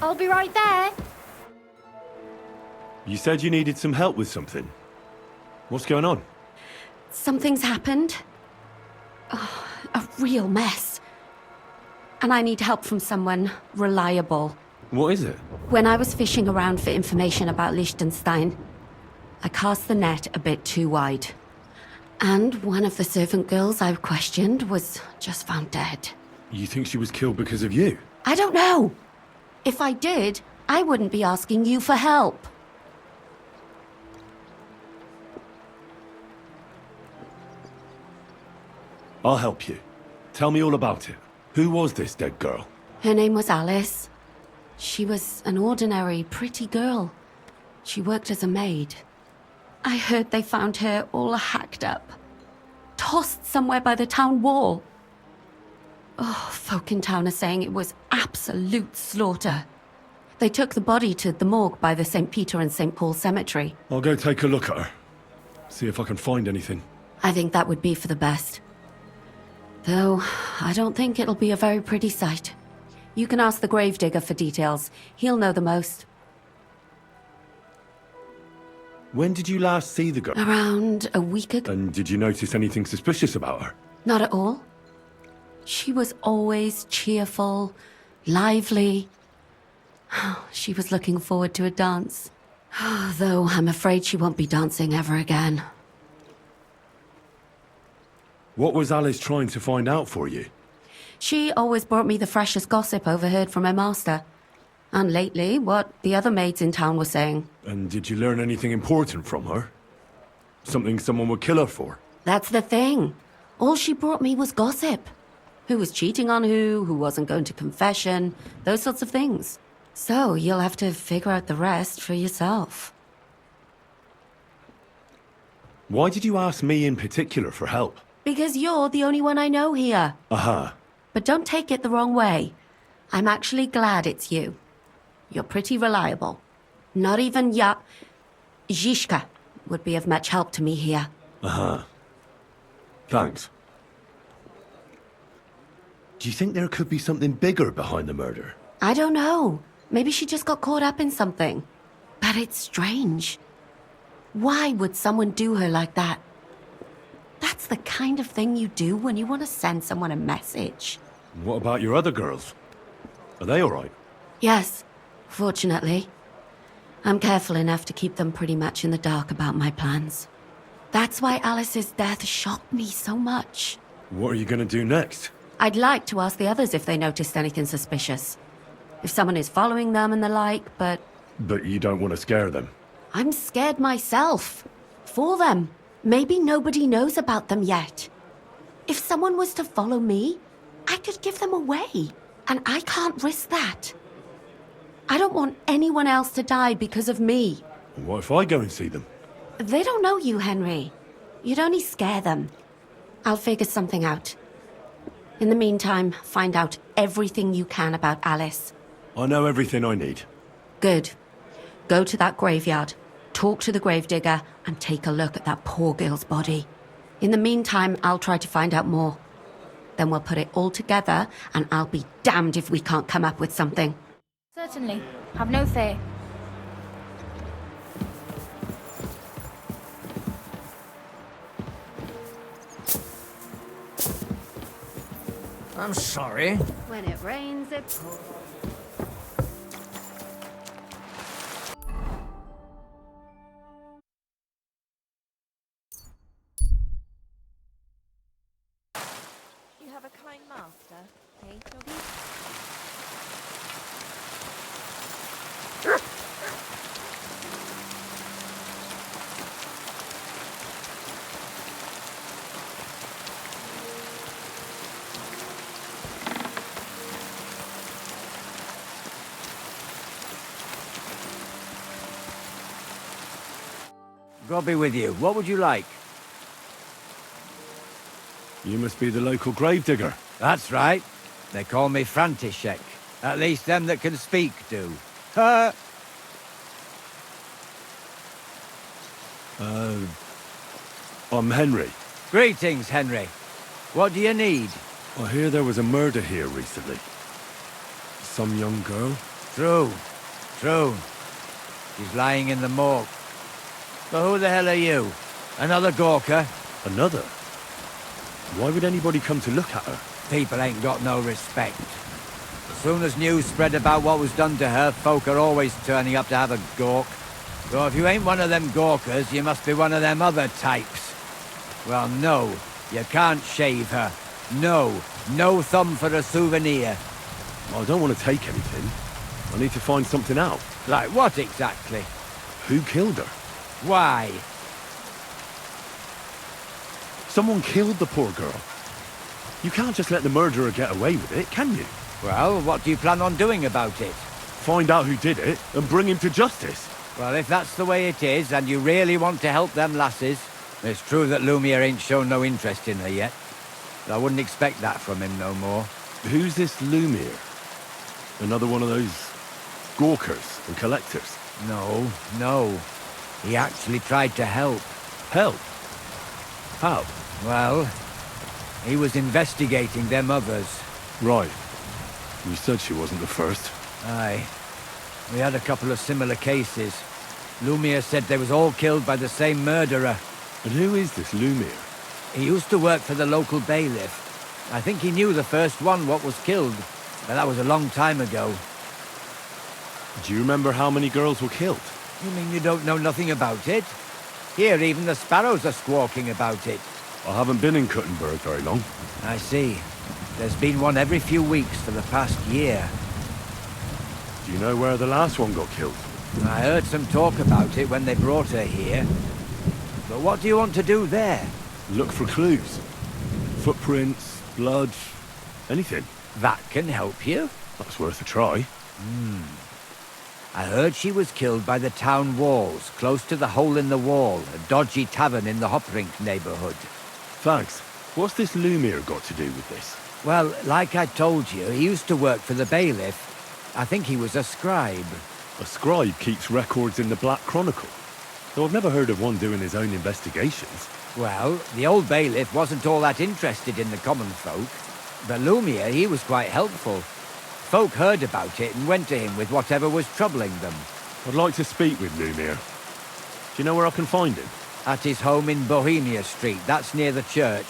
I'll be right there. You said you needed some help with something. What's going on? Something's happened. Oh, a real mess. And I need help from someone reliable. What is it? When I was fishing around for information about Liechtenstein, I cast the net a bit too wide. And one of the servant girls I questioned was just found dead. You think she was killed because of you? I don't know. If I did, I wouldn't be asking you for help. I'll help you. Tell me all about it. Who was this dead girl? Her name was Alice. She was an ordinary, pretty girl. She worked as a maid. I heard they found her all hacked up, tossed somewhere by the town wall. Oh, folk in town are saying it was absolute slaughter. They took the body to the morgue by the St. Peter and St. Paul cemetery. I'll go take a look at her. See if I can find anything. I think that would be for the best. Though, I don't think it'll be a very pretty sight. You can ask the gravedigger for details. He'll know the most. When did you last see the girl? Around a week ago. And did you notice anything suspicious about her? Not at all. She was always cheerful, lively. She was looking forward to a dance. Though I'm afraid she won't be dancing ever again. What was Alice trying to find out for you? She always brought me the freshest gossip overheard from her master. And lately, what the other maids in town were saying. And did you learn anything important from her? Something someone would kill her for? That's the thing. All she brought me was gossip. Who was cheating on who wasn't going to confession, those sorts of things. So you'll have to figure out the rest for yourself. Why did you ask me in particular for help? Because you're the only one I know here. Uh-huh. But don't take it the wrong way. I'm actually glad it's you. You're pretty reliable. Not even Zhishka would be of much help to me here. Uh-huh. Thanks. Do you think there could be something bigger behind the murder? I don't know. Maybe she just got caught up in something. But it's strange. Why would someone do her like that? That's the kind of thing you do when you want to send someone a message. What about your other girls? Are they all right? Yes, fortunately. I'm careful enough to keep them pretty much in the dark about my plans. That's why Alice's death shocked me so much. What are you going to do next? I'd like to ask the others if they noticed anything suspicious. If someone is following them and the like, but... But you don't want to scare them? I'm scared myself. For them. Maybe nobody knows about them yet. If someone was to follow me, I could give them away. And I can't risk that. I don't want anyone else to die because of me. What if I go and see them? They don't know you, Henry. You'd only scare them. I'll figure something out. In the meantime, find out everything you can about Alice. I know everything I need. Good. Go to that graveyard, talk to the gravedigger, and take a look at that poor girl's body. In the meantime, I'll try to find out more. Then we'll put it all together, and I'll be damned if we can't come up with something. Certainly. Have no fear. I'm sorry. When it rains, it pours. You have a kind master, eh, doggy? God be with you. What would you like? You must be the local gravedigger. That's right. They call me František. At least them that can speak do. Ha! I'm Henry. Greetings, Henry. What do you need? I hear there was a murder here recently. Some young girl. True. True. She's lying in the morgue. But who the hell are you? Another Gawker? Another? Why would anybody come to look at her? People ain't got no respect. As soon as news spread about what was done to her, folk are always turning up to have a gawk. So if you ain't one of them Gawkers, you must be one of them other types. Well, no, you can't shave her. No, no thumb for a souvenir. I don't want to take anything. I need to find something out. Like what exactly? Who killed her? Why? Someone killed the poor girl. You can't just let the murderer get away with it, can you? Well, what do you plan on doing about it? Find out who did it and bring him to justice. Well, if that's the way it is, and you really want to help them lasses, it's true that Lumiere ain't shown no interest in her yet. But I wouldn't expect that from him no more. Who's this Lumiere? Another one of those gawkers and collectors? No, no. He actually tried to help. Help? How? Well, he was investigating them others. Right. You said she wasn't the first. Aye. We had a couple of similar cases. Lumiere said they was all killed by the same murderer. And who is this Lumiere? He used to work for the local bailiff. I think he knew the first one what was killed, but that was a long time ago. Do you remember how many girls were killed? You mean you don't know nothing about it? Here, even the sparrows are squawking about it. I haven't been in Kuttenberg very long. I see. There's been one every few weeks for the past year. Do you know where the last one got killed? I heard some talk about it when they brought her here. But what do you want to do there? Look for clues. Footprints, blood, anything. That can help you. That's worth a try. I heard she was killed by the town walls, close to the Hole in the Wall, a dodgy tavern in the Hoprink neighborhood. Thanks. What's this Lumiere got to do with this? Well, like I told you, he used to work for the bailiff. I think he was a scribe. A scribe keeps records in the Black Chronicle. Though I've never heard of one doing his own investigations. Well, the old bailiff wasn't all that interested in the common folk. But Lumiere, he was quite helpful. Folk heard about it and went to him with whatever was troubling them. I'd like to speak with Lumiere. Do you know where I can find him? At his home in Bohemia Street, that's near the church.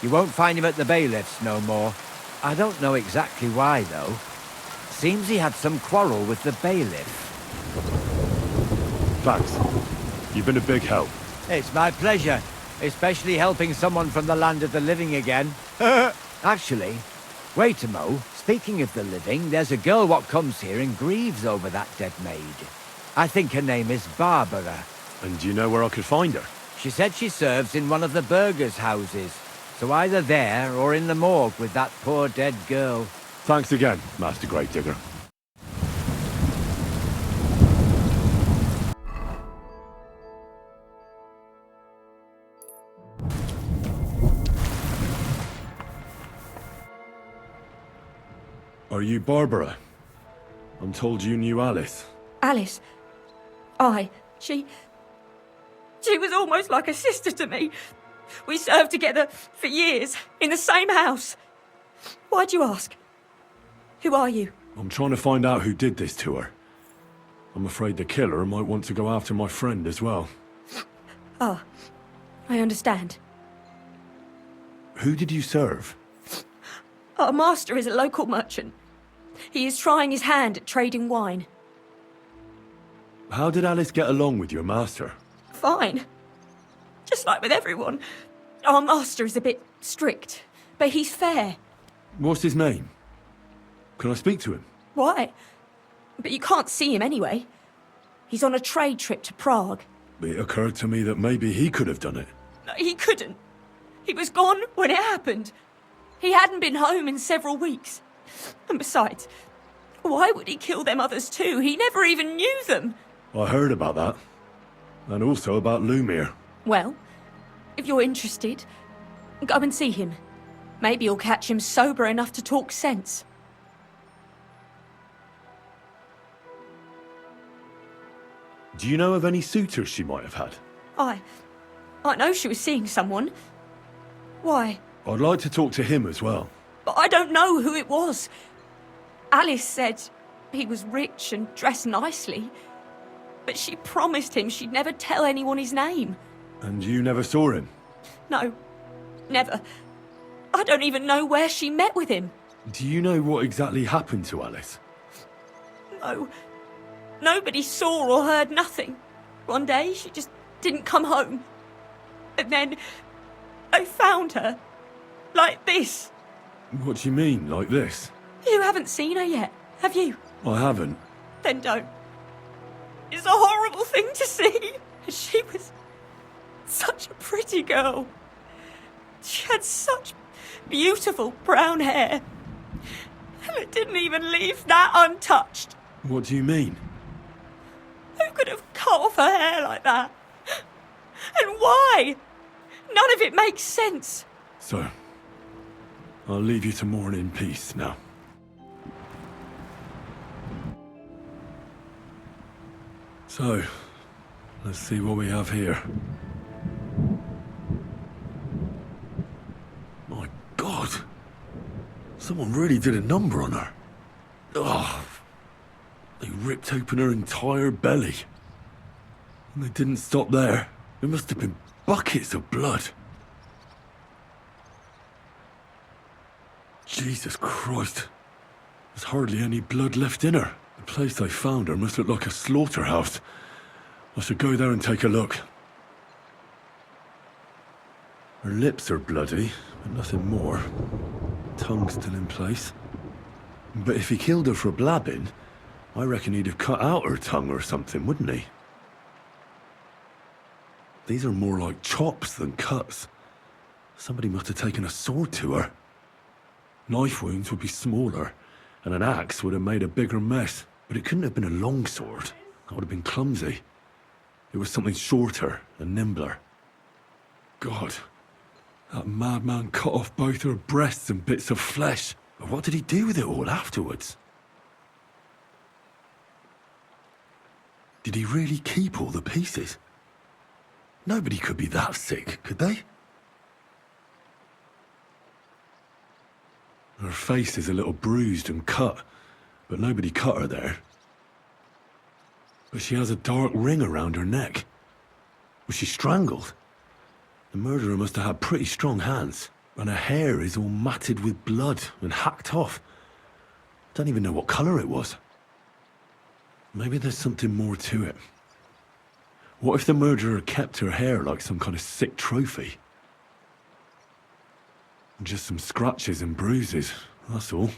You won't find him at the bailiff's no more. I don't know exactly why, though. Seems he had some quarrel with the bailiff. Thanks. You've been a big help. It's my pleasure, especially helping someone from the land of the living again. Actually, wait a mo. Speaking of the living, there's a girl what comes here and grieves over that dead maid. I think her name is Barbara. And do you know where I could find her? She said she serves in one of the burgers' houses. So either there or in the morgue with that poor dead girl. Thanks again, Master Gravedigger. Are you Barbara? I'm told you knew Alice. Alice. Aye. She was almost like a sister to me. We served together for years, in the same house. Why'd you ask? Who are you? I'm trying to find out who did this to her. I'm afraid the killer might want to go after my friend as well. Ah, I understand. Who did you serve? Our master is a local merchant. He is trying his hand at trading wine. How did Alice get along with your master? Fine. Just like with everyone. Our master is a bit strict, but he's fair. What's his name? Can I speak to him? Why? But you can't see him anyway. He's on a trade trip to Prague. It occurred to me that maybe he could have done it. No, he couldn't. He was gone when it happened. He hadn't been home in several weeks. And besides, why would he kill them others too? He never even knew them. I heard about that. And also about Lumiere. Well, if you're interested, go and see him. Maybe you'll catch him sober enough to talk sense. Do you know of any suitors she might have had? I know she was seeing someone. Why? I'd like to talk to him as well. But I don't know who it was. Alice said He was rich and dressed nicely, but she promised him she'd never tell anyone his name. And you never saw him? No, never. I don't even know where she met with him. Do you know what exactly happened to Alice? No. Nobody saw or heard nothing. One day, she just didn't come home. And then, I found her. Like this. What do you mean, like this? You haven't seen her yet, have you? I haven't. Then don't. It's a horrible thing to see. She was such a pretty girl. She had such beautiful brown hair. And it didn't even leave that untouched. What do you mean? Who could have cut off her hair like that? And why? None of it makes sense. So, I'll leave you to mourn in peace now. So, let's see what we have here. My God! Someone really did a number on her. Oh, they ripped open her entire belly. And they didn't stop there. There must have been buckets of blood. Jesus Christ. There's hardly any blood left in her. The place I found her must look like a slaughterhouse. I should go there and take a look. Her lips are bloody, but nothing more. Tongue still in place. But if he killed her for blabbing, I reckon he'd have cut out her tongue or something, wouldn't he? These are more like chops than cuts. Somebody must have taken a sword to her. Knife wounds would be smaller, and an axe would have made a bigger mess. But it couldn't have been a long sword. That would have been clumsy. It was something shorter and nimbler. God, that madman cut off both her breasts and bits of flesh. But what did he do with it all afterwards? Did he really keep all the pieces? Nobody could be that sick, could they? Her face is a little bruised and cut, but nobody cut her there. But she has a dark ring around her neck. Was she strangled? The murderer must have had pretty strong hands, and her hair is all matted with blood and hacked off. Don't even know what colour it was. Maybe there's something more to it. What if the murderer kept her hair like some kind of sick trophy? Just some scratches and bruises, that's all.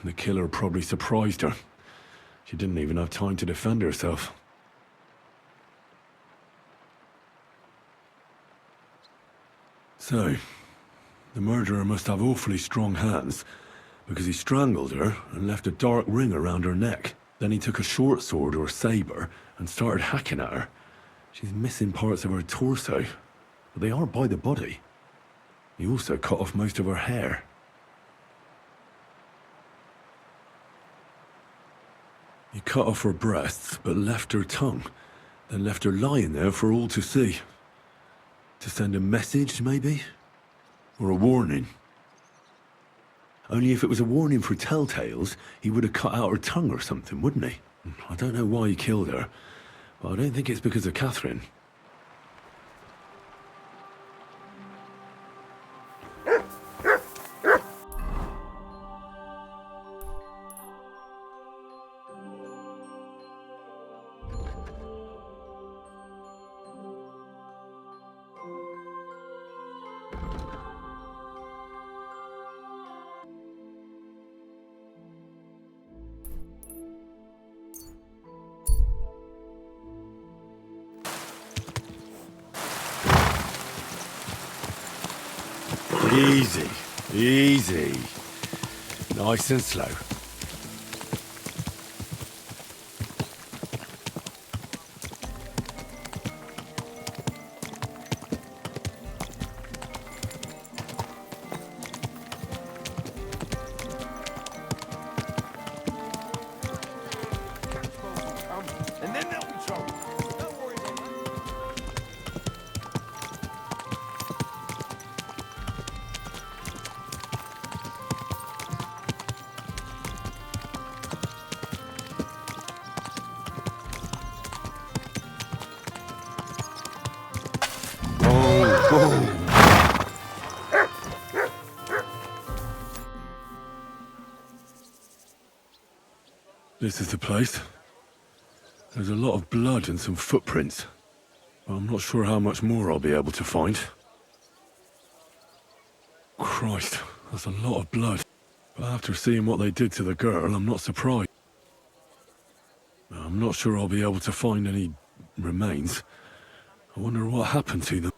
The killer probably surprised her. She didn't even have time to defend herself. So, the murderer must have awfully strong hands, because he strangled her and left a dark ring around her neck. Then he took a short sword or saber and started hacking at her. She's missing parts of her torso, but they aren't by the body. He also cut off most of her hair. He cut off her breasts, but left her tongue, then left her lying there for all to see. To send a message, maybe? Or a warning? Only if it was a warning for telltales, he would have cut out her tongue or something, wouldn't he? I don't know why he killed her, but I don't think it's because of Catherine. Easy, easy. Nice and slow. And then there'll be trouble. Don't worry, man. This is the place. There's a lot of blood and some footprints. But I'm not sure how much more I'll be able to find. Christ, that's a lot of blood. But after seeing what they did to the girl, I'm not surprised. I'm not sure I'll be able to find any remains. I wonder what happened to them.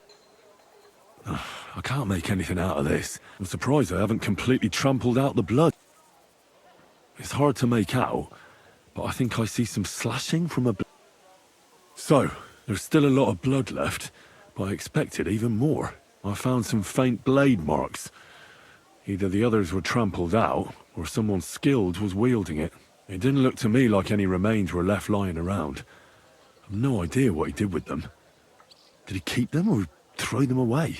I can't make anything out of this. I'm surprised I haven't completely trampled out the blood. It's hard to make out, but I think I see some slashing from a... So, there's still a lot of blood left, but I expected even more. I found some faint blade marks. Either the others were trampled out, or someone skilled was wielding it. It didn't look to me like any remains were left lying around. I've no idea what he did with them. Did he keep them or throw them away?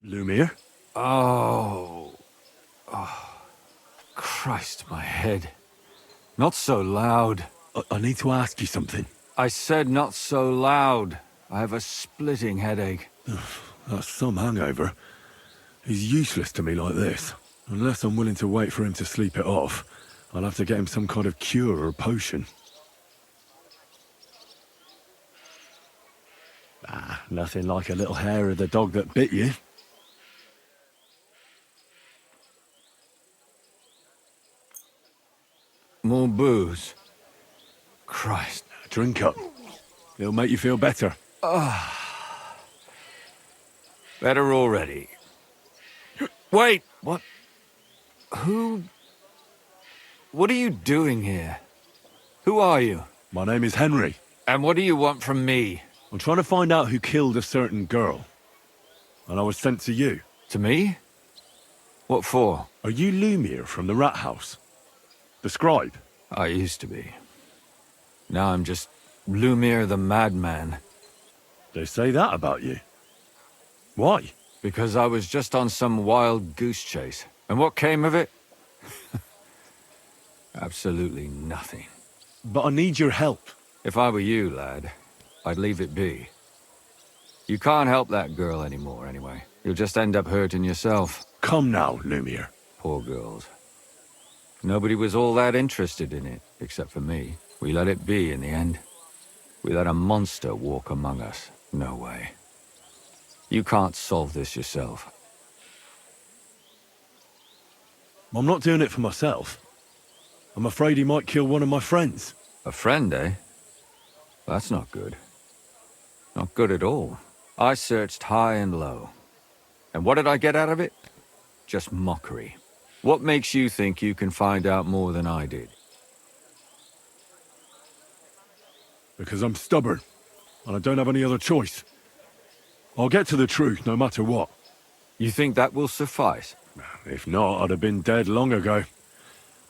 Lumiere? Oh. Christ, my head. Not so loud. I need to ask you something. I said not so loud. I have a splitting headache. That's some hangover. He's useless to me like this. Unless I'm willing to wait for him to sleep it off, I'll have to get him some kind of cure or potion. Nothing like a little hair of the dog that bit you. More booze. Christ. Drink up. It'll make you feel better. Better already. Wait! What? Who... What are you doing here? Who are you? My name is Henry. And what do you want from me? I'm trying to find out who killed a certain girl. And I was sent to you. To me? What for? Are you Lumiere from the rat house? The scribe? I used to be. Now I'm just Lumiere the madman. They say that about you. Why? Because I was just on some wild goose chase. And what came of it? Absolutely nothing. But I need your help. If I were you, lad, I'd leave it be. You can't help that girl anymore, anyway. You'll just end up hurting yourself. Come now, Lumiere. Poor girls. Nobody was all that interested in it, except for me. We let it be in the end. We let a monster walk among us. No way. You can't solve this yourself. I'm not doing it for myself. I'm afraid he might kill one of my friends. A friend, eh? That's not good. Not good at all. I searched high and low. And what did I get out of it? Just mockery. What makes you think you can find out more than I did? Because I'm stubborn, and I don't have any other choice. I'll get to the truth no matter what. You think that will suffice? If not, I'd have been dead long ago.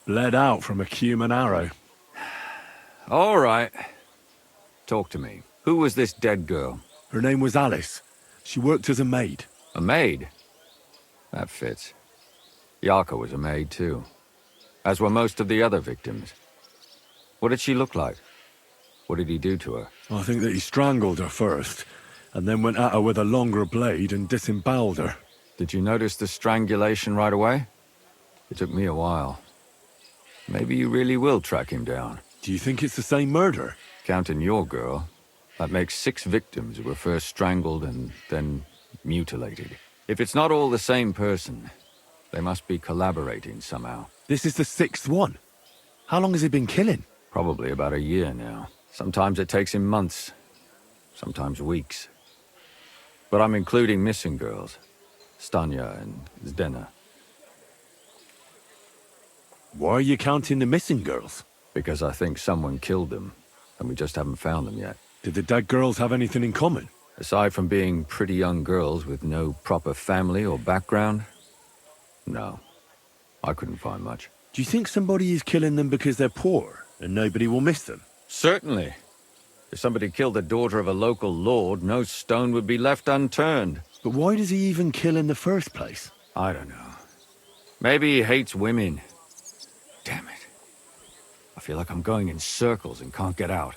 Bled out from a human arrow. All right. Talk to me. Who was this dead girl? Her name was Alice. She worked as a maid. A maid? That fits. Yarka was a maid too. As were most of the other victims. What did she look like? What did he do to her? I think that he strangled her first, and then went at her with a longer blade and disemboweled her. Did you notice the strangulation right away? It took me a while. Maybe you really will track him down. Do you think it's the same murder? Counting your girl, that makes 6 victims who were first strangled and then mutilated. If it's not all the same person, they must be collaborating somehow. This is the 6th one. How long has he been killing? Probably about a year now. Sometimes it takes him months, sometimes weeks. But I'm including missing girls. Stanya and Zdena. Why are you counting the missing girls? Because I think someone killed them, and we just haven't found them yet. Did the dead girls have anything in common? Aside from being pretty young girls with no proper family or background, no. I couldn't find much. Do you think somebody is killing them because they're poor and nobody will miss them? Certainly. If somebody killed the daughter of a local lord, no stone would be left unturned. But why does he even kill in the first place? I don't know. Maybe he hates women. Damn it. I feel like I'm going in circles and can't get out.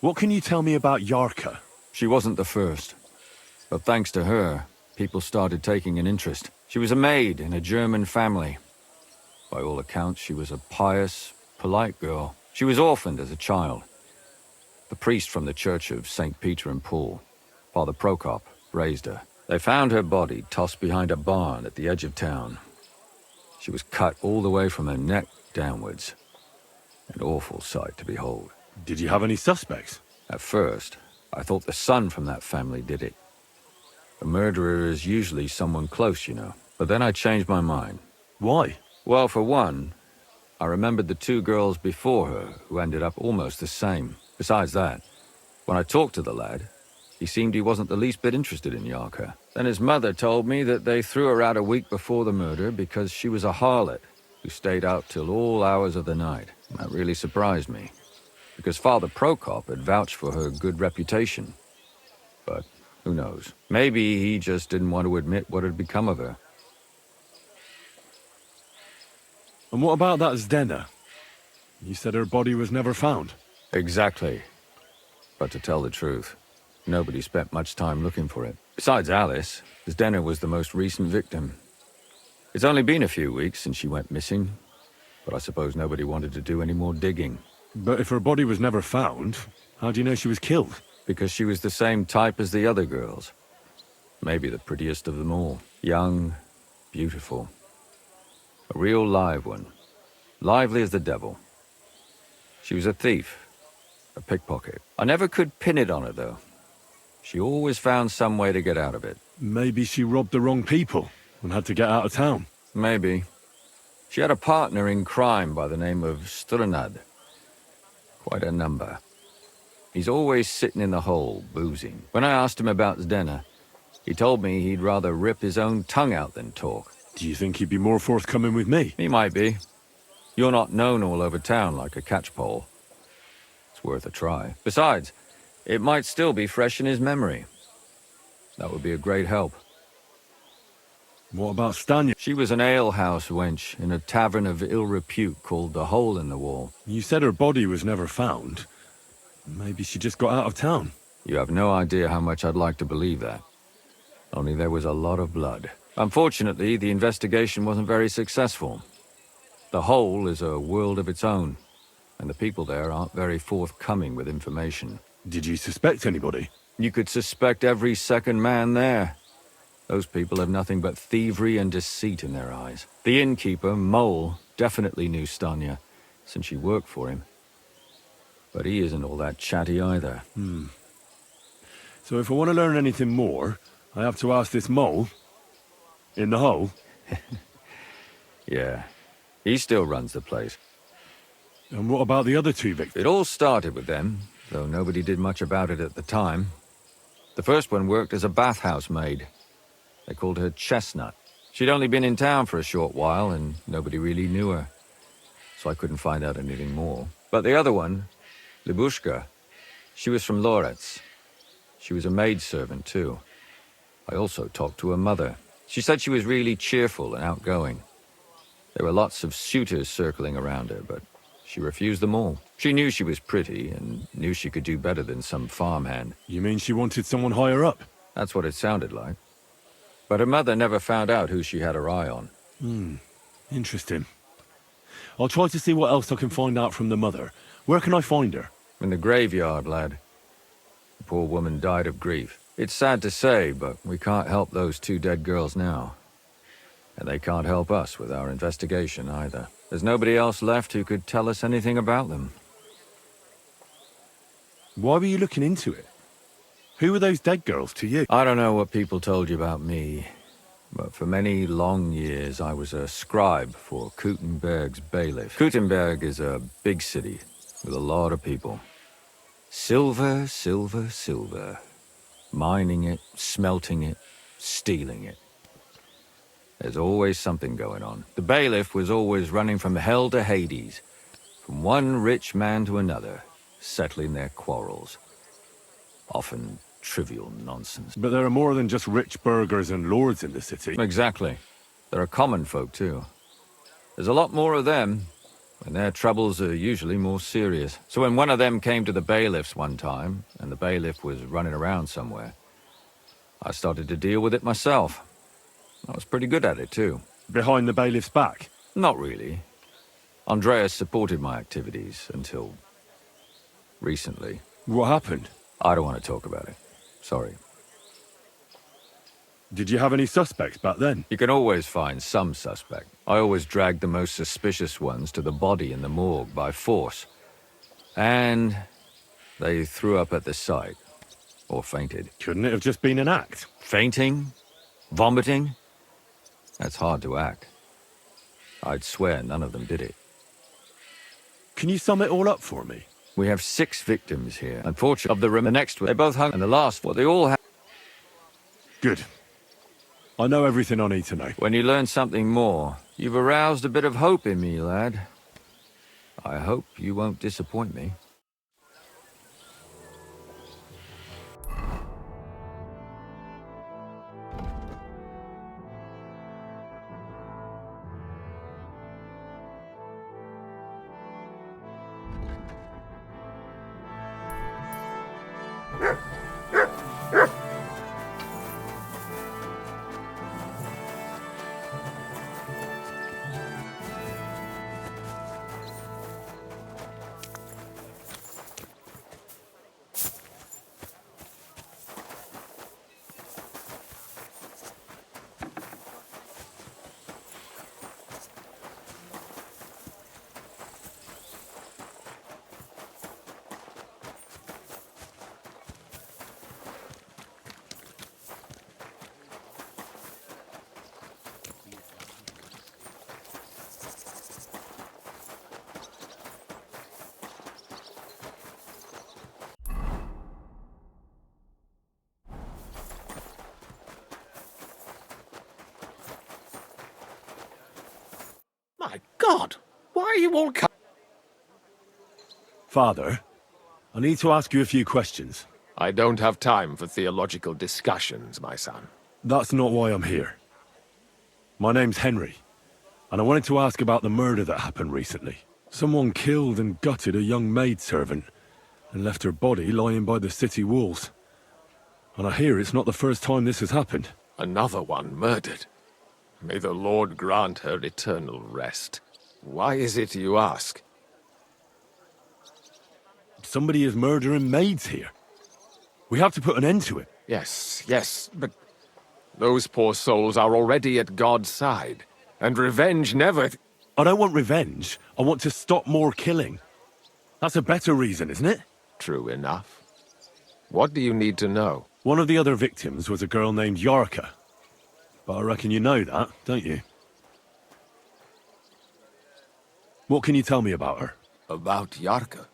What can you tell me about Yarka? She wasn't the first. But thanks to her, people started taking an interest. She was a maid in a German family. By all accounts, she was a pious, polite girl. She was orphaned as a child. The priest from the church of St. Peter and Paul, Father Prokop, raised her. They found her body tossed behind a barn at the edge of town. She was cut all the way from her neck downwards. An awful sight to behold. Did you have any suspects? At first, I thought the son from that family did it. A murderer is usually someone close, you know. But then I changed my mind. Why? Well, for one, I remembered the two girls before her who ended up almost the same. Besides that, when I talked to the lad, he seemed he wasn't the least bit interested in Yarka. Then his mother told me that they threw her out a week before the murder because she was a harlot who stayed out till all hours of the night. That really surprised me, because Father Prokop had vouched for her good reputation. But who knows? Maybe he just didn't want to admit what had become of her. And what about that Zdena? You said her body was never found. Exactly. But to tell the truth, nobody spent much time looking for it. Besides Alice, Zdena was the most recent victim. It's only been a few weeks since she went missing, but I suppose nobody wanted to do any more digging. But if her body was never found, how do you know she was killed? Because she was the same type as the other girls. Maybe the prettiest of them all. Young, beautiful. A real live one. Lively as the devil. She was a thief. A pickpocket. I never could pin it on her, though. She always found some way to get out of it. Maybe she robbed the wrong people and had to get out of town. Maybe. She had a partner in crime by the name of Strunad. Quite a number. He's always sitting in the hole, boozing. When I asked him about Zdena, he told me he'd rather rip his own tongue out than talk. Do you think he'd be more forthcoming with me? He might be. You're not known all over town like a catchpole. It's worth a try. Besides, it might still be fresh in his memory. That would be a great help. What about Stanya? She was an alehouse wench in a tavern of ill repute called the Hole in the Wall. You said her body was never found. Maybe she just got out of town. You have no idea how much I'd like to believe that. Only there was a lot of blood. Unfortunately, the investigation wasn't very successful. The Hole is a world of its own, and the people there aren't very forthcoming with information. Did you suspect anybody? You could suspect every second man there. Those people have nothing but thievery and deceit in their eyes. The innkeeper, Mole, definitely knew Stanya, since she worked for him. But he isn't all that chatty either. So if I want to learn anything more, I have to ask this Mole in the hole. Yeah, he still runs the place. And what about the other two victims? It all started with them, though nobody did much about it at the time. The first one worked as a bathhouse maid. They called her Chestnut. She'd only been in town for a short while, and nobody really knew her. So I couldn't find out anything more. But the other one, Libushka, she was from Loretz. She was a maidservant, too. I also talked to her mother. She said she was really cheerful and outgoing. There were lots of suitors circling around her, but she refused them all. She knew she was pretty, and knew she could do better than some farmhand. You mean she wanted someone higher up? That's what it sounded like. But her mother never found out who she had her eye on. Interesting. I'll try to see what else I can find out from the mother. Where can I find her? In the graveyard, lad. The poor woman died of grief. It's sad to say, but we can't help those two dead girls now. And they can't help us with our investigation either. There's nobody else left who could tell us anything about them. Why were you looking into it? Who were those dead girls to you? I don't know what people told you about me, But for many long years, I was a scribe for Kuttenberg's bailiff. Kuttenberg is a big city with a lot of people. Silver, silver, silver. Mining it, smelting it, stealing it. There's always something going on. The bailiff was always running from hell to Hades, from one rich man to another, settling their quarrels. Often trivial nonsense. But there are more than just rich burghers and lords in the city. Exactly. There are common folk, too. There's a lot more of them, and their troubles are usually more serious. So when one of them came to the bailiff's one time, and the bailiff was running around somewhere, I started to deal with it myself. I was pretty good at it, too. Behind the bailiff's back? Not really. Andreas supported my activities until recently. What happened? I don't want to talk about it. Sorry. Did you have any suspects back then? You can always find some suspect. I always dragged the most suspicious ones to the body in the morgue by force. And they threw up at the sight. Or fainted. Couldn't it have just been an act? Fainting? Vomiting? That's hard to act. I'd swear none of them did it. Can you sum it all up for me? We have 6 victims here. Unfortunately, of the next one, they both hung, and the last one, they all had... Good. I know everything I need to know. When you learn something more, you've aroused a bit of hope in me, lad. I hope you won't disappoint me. My God! Why are you all Father, I need to ask you a few questions. I don't have time for theological discussions, my son. That's not why I'm here. My name's Henry, and I wanted to ask about the murder that happened recently. Someone killed and gutted a young maidservant and left her body lying by the city walls. And I hear it's not the first time this has happened. Another one murdered. May the Lord grant her eternal rest. Why is it you ask? Somebody is murdering maids here. We have to put an end to it. Yes, but those poor souls are already at God's side, and revenge never... I don't want revenge. I want to stop more killing. That's a better reason, isn't it? True enough. What do you need to know? One of the other victims was a girl named Yarka. But I reckon you know that, don't you? What can you tell me about her? About Yarka.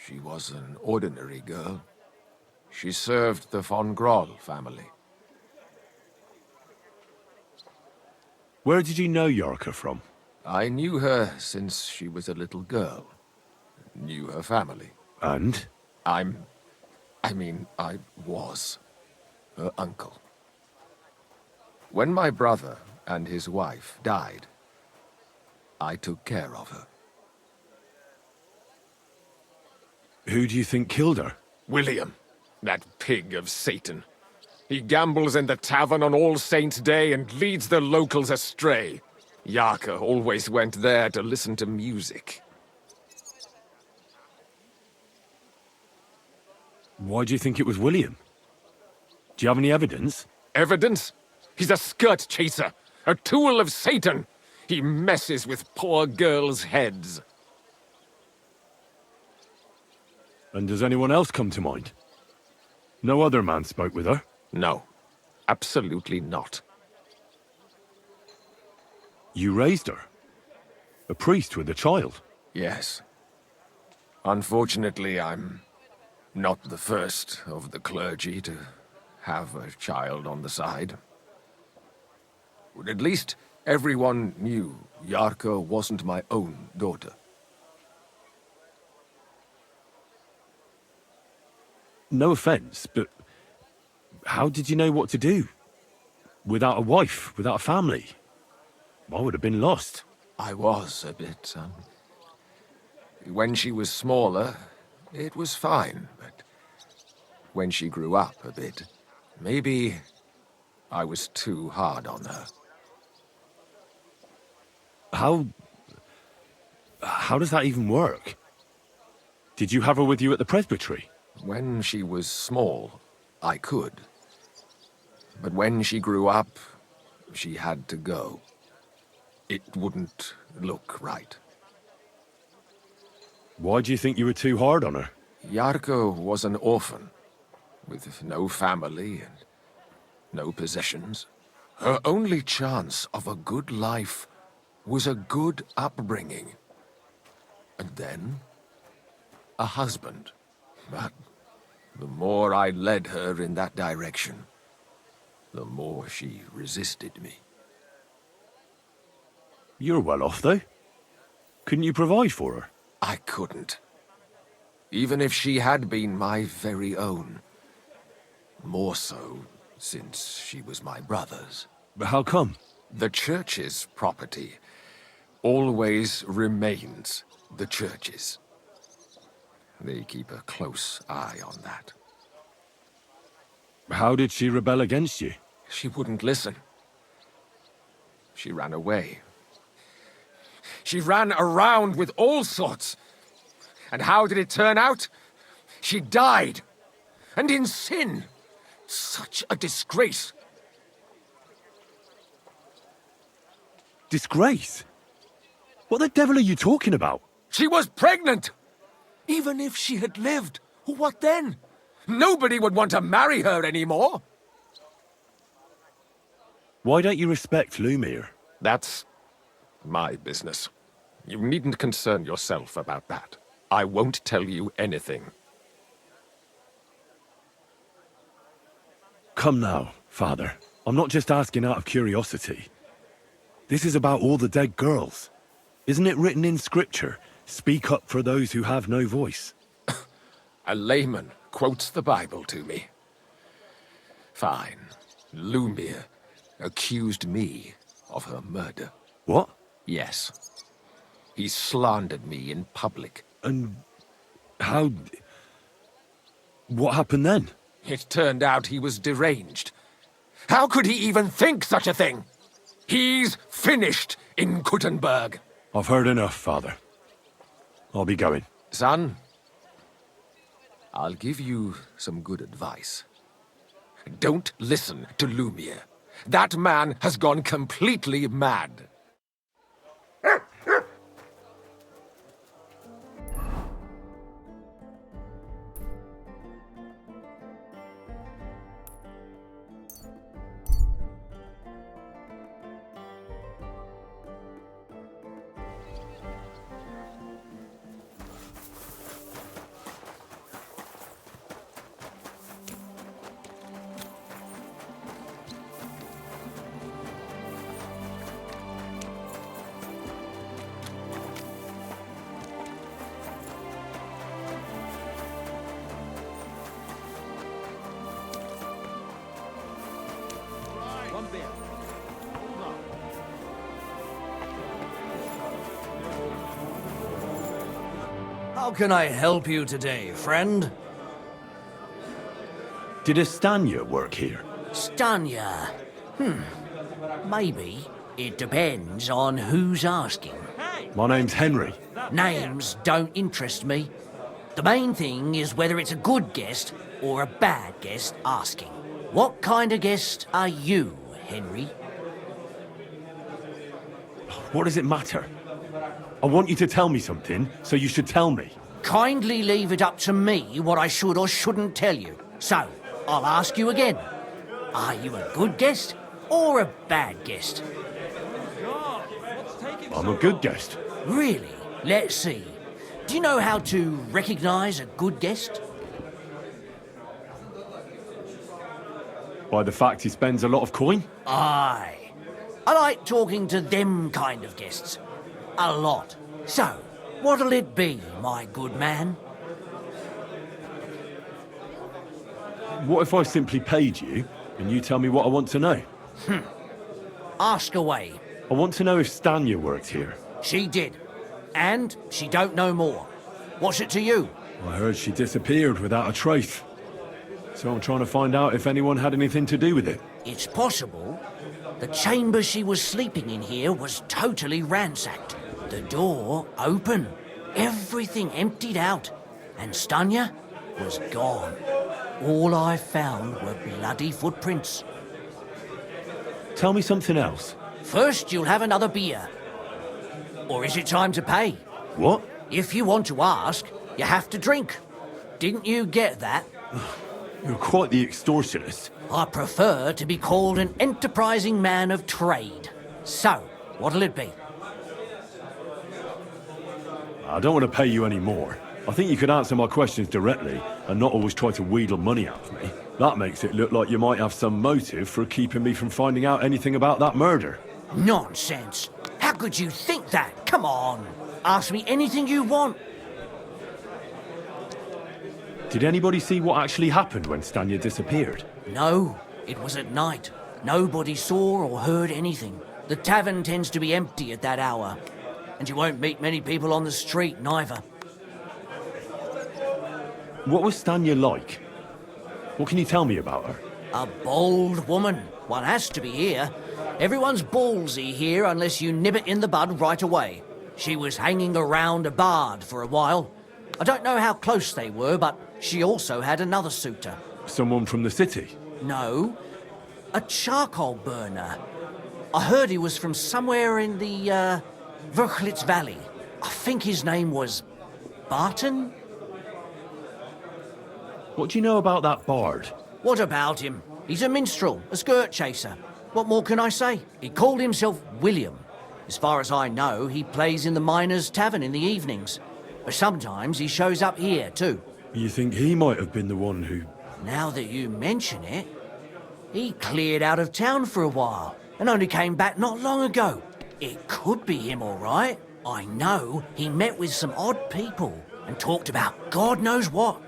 She was an ordinary girl. She served the von Groll family. Where did you know Yarka from? I knew her since she was a little girl. Knew her family. And? I was her uncle. When my brother and his wife died, I took care of her. Who do you think killed her? William, that pig of Satan. He gambles in the tavern on All Saints' Day and leads the locals astray. Yarka always went there to listen to music. Why do you think it was William? Do you have any evidence? Evidence? He's a skirt chaser, a tool of Satan. He messes with poor girls' heads. And does anyone else come to mind? No other man spoke with her? No, absolutely not. You raised her? A priest with a child? Yes. Unfortunately, I'm not the first of the clergy to have a child on the side. But at least everyone knew Yarka wasn't my own daughter. No offense, but how did you know what to do? Without a wife, without a family? I would have been lost. I was a bit, when she was smaller, it was fine, but when she grew up a bit, maybe I was too hard on her. How does that even work? Did you have her with you at the presbytery? When she was small, I could. But when she grew up, she had to go. It wouldn't look right. Why do you think you were too hard on her? Yarko was an orphan, with no family and no possessions. Her only chance of a good life was a good upbringing. And then, a husband. But the more I led her in that direction, the more she resisted me. You're well off, though. Couldn't you provide for her? I couldn't. Even if she had been my very own. More so, since she was my brother's. But how come? The church's property always remains the church's. They keep a close eye on that. How did she rebel against you? She wouldn't listen. She ran away. She ran around with all sorts. And how did it turn out? She died. And in sin. Such a disgrace. Disgrace? What the devil are you talking about? She was pregnant! Even if she had lived, what then? Nobody would want to marry her anymore. Why don't you respect Lumir? That's my business. You needn't concern yourself about that. I won't tell you anything. Come now, Father. I'm not just asking out of curiosity. This is about all the dead girls. Isn't it written in Scripture, speak up for those who have no voice? A layman quotes the Bible to me. Fine. Lumir accused me of her murder. What? Yes. He slandered me in public. And how... What happened then? It turned out he was deranged. How could he even think such a thing? He's finished in Kuttenberg. I've heard enough, Father. I'll be going. Son, I'll give you some good advice. Don't listen to Lumir. That man has gone completely mad. How can I help you today, friend? Did Estanya work here? Stanya? Maybe. It depends on who's asking. My name's Henry. Names don't interest me. The main thing is whether it's a good guest or a bad guest asking. What kind of guest are you, Henry? What does it matter? I want you to tell me something, so you should tell me. Kindly leave it up to me what I should or shouldn't tell you. So, I'll ask you again. Are you a good guest or a bad guest? I'm a good guest. Really? Let's see. Do you know how to recognise a good guest? By the fact he spends a lot of coin? Aye. I like talking to them kind of guests. A lot. So, what'll it be, my good man? What if I simply paid you, and you tell me what I want to know? Ask away. I want to know if Stanya worked here. She did. And she don't know more. What's it to you? I heard she disappeared without a trace. So I'm trying to find out if anyone had anything to do with it. It's possible. The chamber she was sleeping in here was totally ransacked. The door open. Everything emptied out. And Stanya was gone. All I found were bloody footprints. Tell me something else. First, you'll have another beer. Or is it time to pay? What? If you want to ask, you have to drink. Didn't you get that? You're quite the extortionist. I prefer to be called an enterprising man of trade. So, what'll it be? I don't want to pay you any more. I think you could answer my questions directly and not always try to wheedle money out of me. That makes it look like you might have some motive for keeping me from finding out anything about that murder. Nonsense. How could you think that? Come on. Ask me anything you want. Did anybody see what actually happened when Stanya disappeared? No, it was at night. Nobody saw or heard anything. The tavern tends to be empty at that hour. And you won't meet many people on the street, neither. What was Stanya like? What can you tell me about her? A bold woman. One has to be here. Everyone's ballsy here unless you nib it in the bud right away. She was hanging around a bard for a while. I don't know how close they were, but she also had another suitor. Someone from the city? No, a charcoal burner. I heard he was from somewhere in the, Verchlitz Valley. I think his name was Barton? What do you know about that bard? What about him? He's a minstrel, a skirt chaser. What more can I say? He called himself William. As far as I know, he plays in the miners' tavern in the evenings. But sometimes he shows up here, too. You think he might have been the one who... Now that you mention it, he cleared out of town for a while and only came back not long ago. It could be him, all right. I know he met with some odd people and talked about God knows what.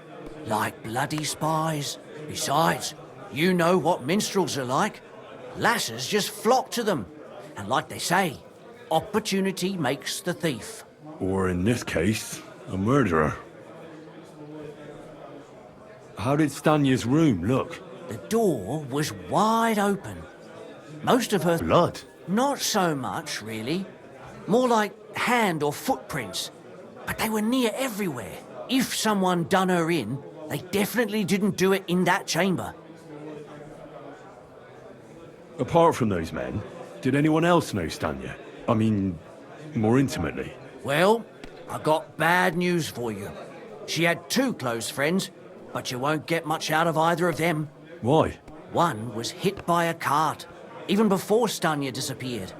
Like bloody spies. Besides, you know what minstrels are like. Lasses just flock to them. And like they say, opportunity makes the thief. Or in this case, a murderer. How did Stanya's room look? The door was wide open. Most of her... Blood? Not so much, really. More like hand or footprints. But they were near everywhere. If someone done her in, they definitely didn't do it in that chamber. Apart from those men, did anyone else know Stanya? I mean, more intimately. Well, I got bad news for you. She had two close friends, but you won't get much out of either of them. Why? One was hit by a cart, even before Stanya disappeared.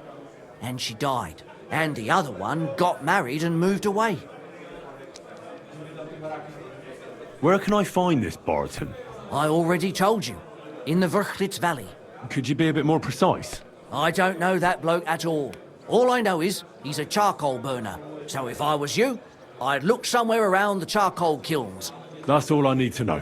And she died. And the other one got married and moved away. Where can I find this Barton? I already told you. In the Verchlitz Valley. Could you be a bit more precise? I don't know that bloke at all. All I know is he's a charcoal burner. So if I was you, I'd look somewhere around the charcoal kilns. That's all I need to know.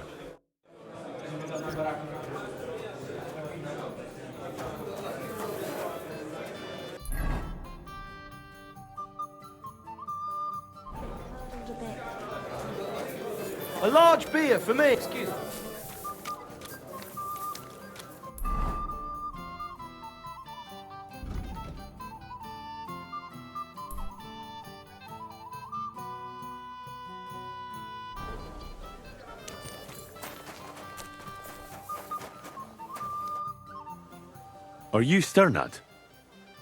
A large beer for me. Excuse me. Are you Sternad?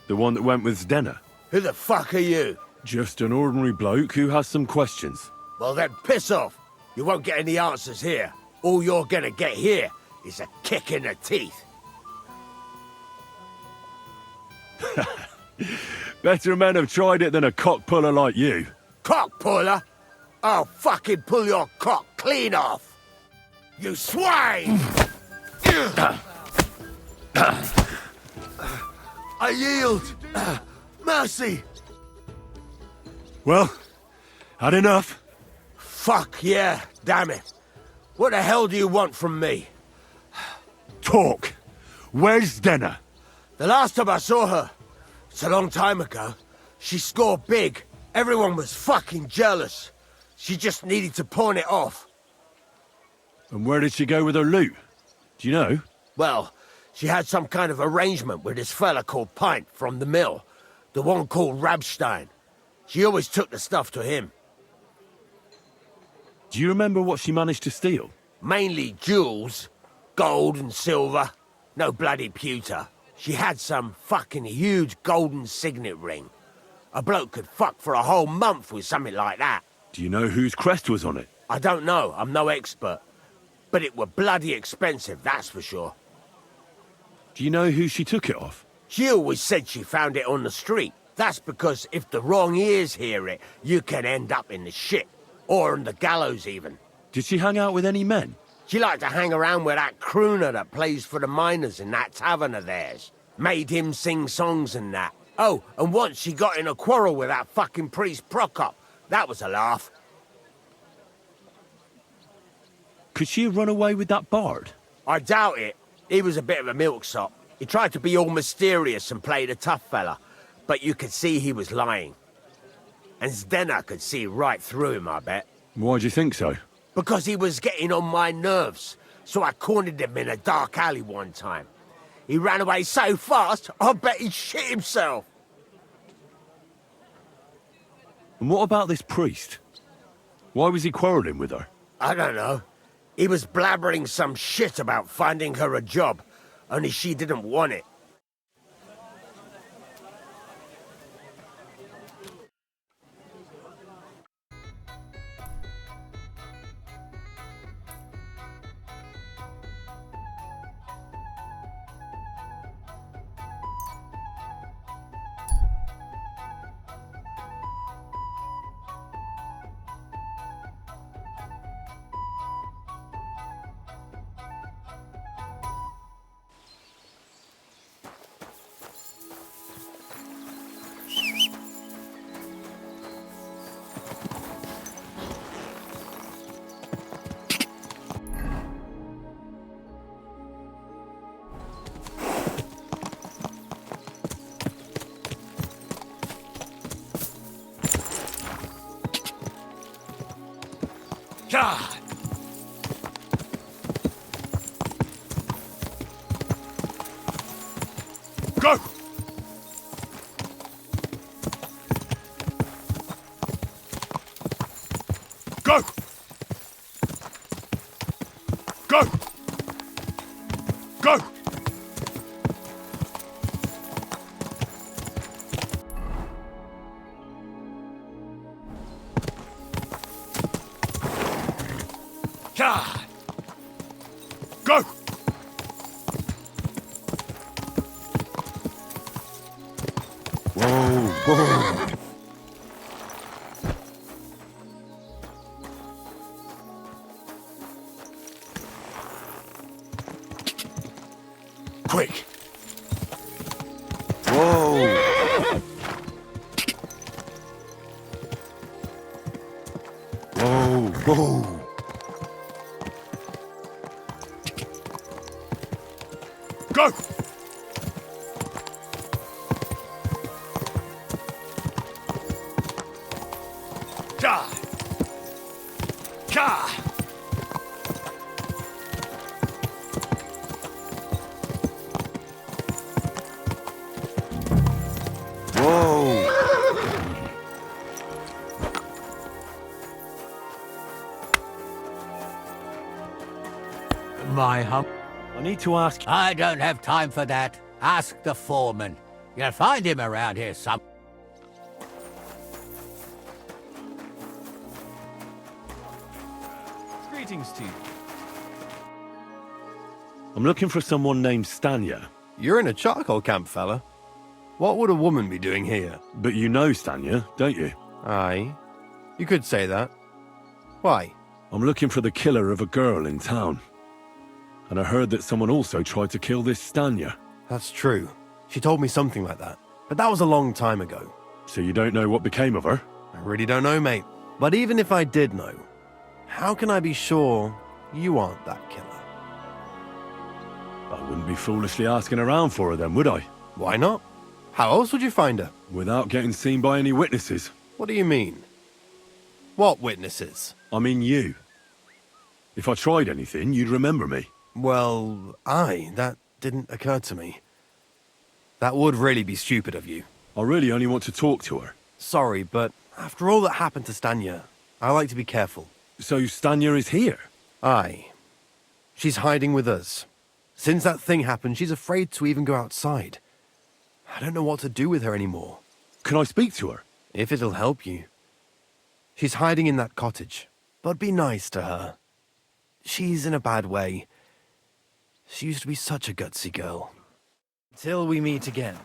The one that went with Zdena? Who the fuck are you? Just an ordinary bloke who has some questions. Well then, piss off. You won't get any answers here. All you're gonna get here is a kick in the teeth. Better men have tried it than a cock puller like you. Cock puller? I'll fucking pull your cock clean off! You swine! I yield! Mercy! Well, had enough? Fuck yeah, damn it. What the hell do you want from me? Talk. Where's Denner? The last time I saw her, it's a long time ago, she scored big. Everyone was fucking jealous. She just needed to pawn it off. And where did she go with her loot? Do you know? Well, she had some kind of arrangement with this fella called Pint from the mill. The one called Rabstein. She always took the stuff to him. Do you remember what she managed to steal? Mainly jewels. Gold and silver. No bloody pewter. She had some fucking huge golden signet ring. A bloke could fuck for a whole month with something like that. Do you know whose crest was on it? I don't know, I'm no expert. But it were bloody expensive, that's for sure. Do you know who she took it off? She always said she found it on the street. That's because if the wrong ears hear it, you can end up in the shit. Or on the gallows even. Did she hang out with any men? She liked to hang around with that crooner that plays for the miners in that tavern of theirs. Made him sing songs and that. Oh, and once she got in a quarrel with that fucking priest Prokop. That was a laugh. Could she have run away with that bard? I doubt it. He was a bit of a milksop. He tried to be all mysterious and play the tough fella, but you could see he was lying. And Zdenna could see right through him, I bet. Why do you think so? Because he was getting on my nerves, so I cornered him in a dark alley one time. He ran away so fast, I bet he shit himself. And what about this priest? Why was he quarrelling with her? I don't know. He was blabbering some shit about finding her a job, only she didn't want it. God! Go! Go! Go! Go! God! Go! Whoa, whoa. Quick! Whoa! Whoa, whoa! Go! God! God! Whoa! My hum. I need to ask... I don't have time for that. Ask the foreman. You'll find him around here some. Greetings to you. I'm looking for someone named Stanya. You're in a charcoal camp, fella. What would a woman be doing here? But you know Stanya, don't you? Aye. You could say that. Why? I'm looking for the killer of a girl in town. And I heard that someone also tried to kill this Stanya. That's true. She told me something like that. But that was a long time ago. So you don't know what became of her? I really don't know, mate. But even if I did know, how can I be sure you aren't that killer? I wouldn't be foolishly asking around for her then, would I? Why not? How else would you find her? Without getting seen by any witnesses. What do you mean? What witnesses? I mean you. If I tried anything, you'd remember me. Well, that didn't occur to me. That would really be stupid of you. I really only want to talk to her. Sorry, but after all that happened to Stanya, I like to be careful. So Stanya is here? Aye. She's hiding with us. Since that thing happened, she's afraid to even go outside. I don't know what to do with her anymore. Can I speak to her? If it'll help you. She's hiding in that cottage, but be nice to her. She's in a bad way. She used to be such a gutsy girl. Till we meet again.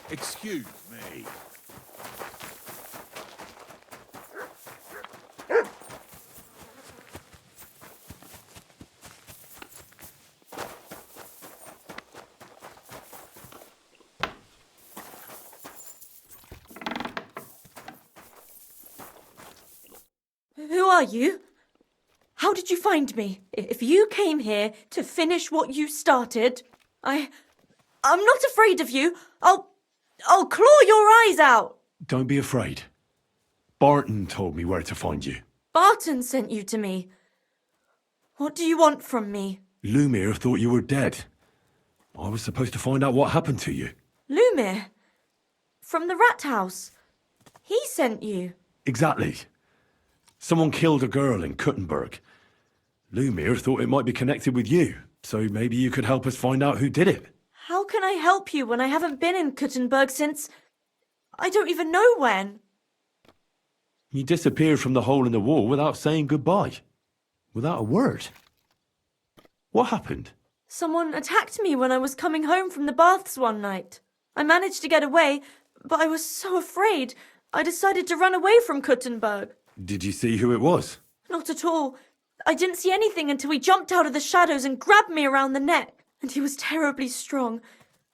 Excuse me. Who are you? How did you find me? If you came here to finish what you started, I'm not afraid of you. I'll claw your eyes out. Don't be afraid. Barton told me where to find you. Barton sent you to me. What do you want from me? Lumir thought you were dead. I was supposed to find out what happened to you. Lumir? From the rat house. He sent you. Exactly. Someone killed a girl in Kuttenberg. Lumir thought it might be connected with you, so maybe you could help us find out who did it. How can I help you when I haven't been in Kuttenberg since... I don't even know when. You disappeared from the hole in the wall without saying goodbye. Without a word. What happened? Someone attacked me when I was coming home from the baths one night. I managed to get away, but I was so afraid, I decided to run away from Kuttenberg. Did you see who it was? Not at all. I didn't see anything until he jumped out of the shadows and grabbed me around the neck. And he was terribly strong.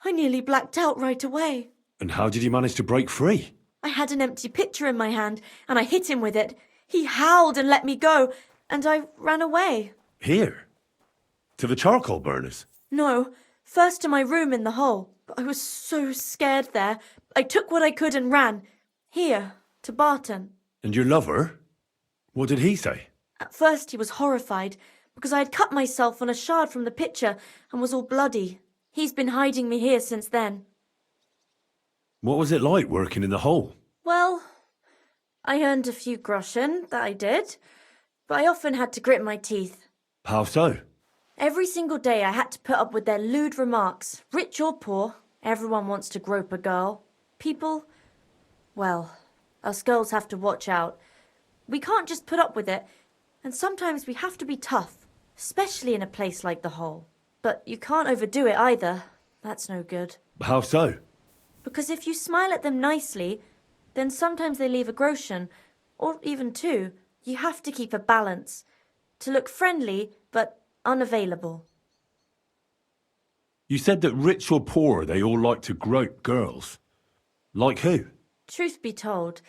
I nearly blacked out right away. And how did you manage to break free? I had an empty pitcher in my hand, and I hit him with it. He howled and let me go, and I ran away. Here? To the charcoal burners? No, first to my room in the hole. But I was so scared there. I took what I could and ran. Here, to Barton. And your lover? What did he say? At first he was horrified, because I had cut myself on a shard from the pitcher and was all bloody. He's been hiding me here since then. What was it like working in the hole? Well, I earned a few groschen, that I did, but I often had to grit my teeth. How so? Every single day I had to put up with their lewd remarks. Rich or poor, everyone wants to grope a girl. People, well, us girls have to watch out. We can't just put up with it, and sometimes we have to be tough, especially in a place like the hole. But you can't overdo it either. That's no good. How so? Because if you smile at them nicely, then sometimes they leave a groschen, or even two. You have to keep a balance. To look friendly, but unavailable. You said that rich or poor, they all like to grope girls. Like who? Truth be told,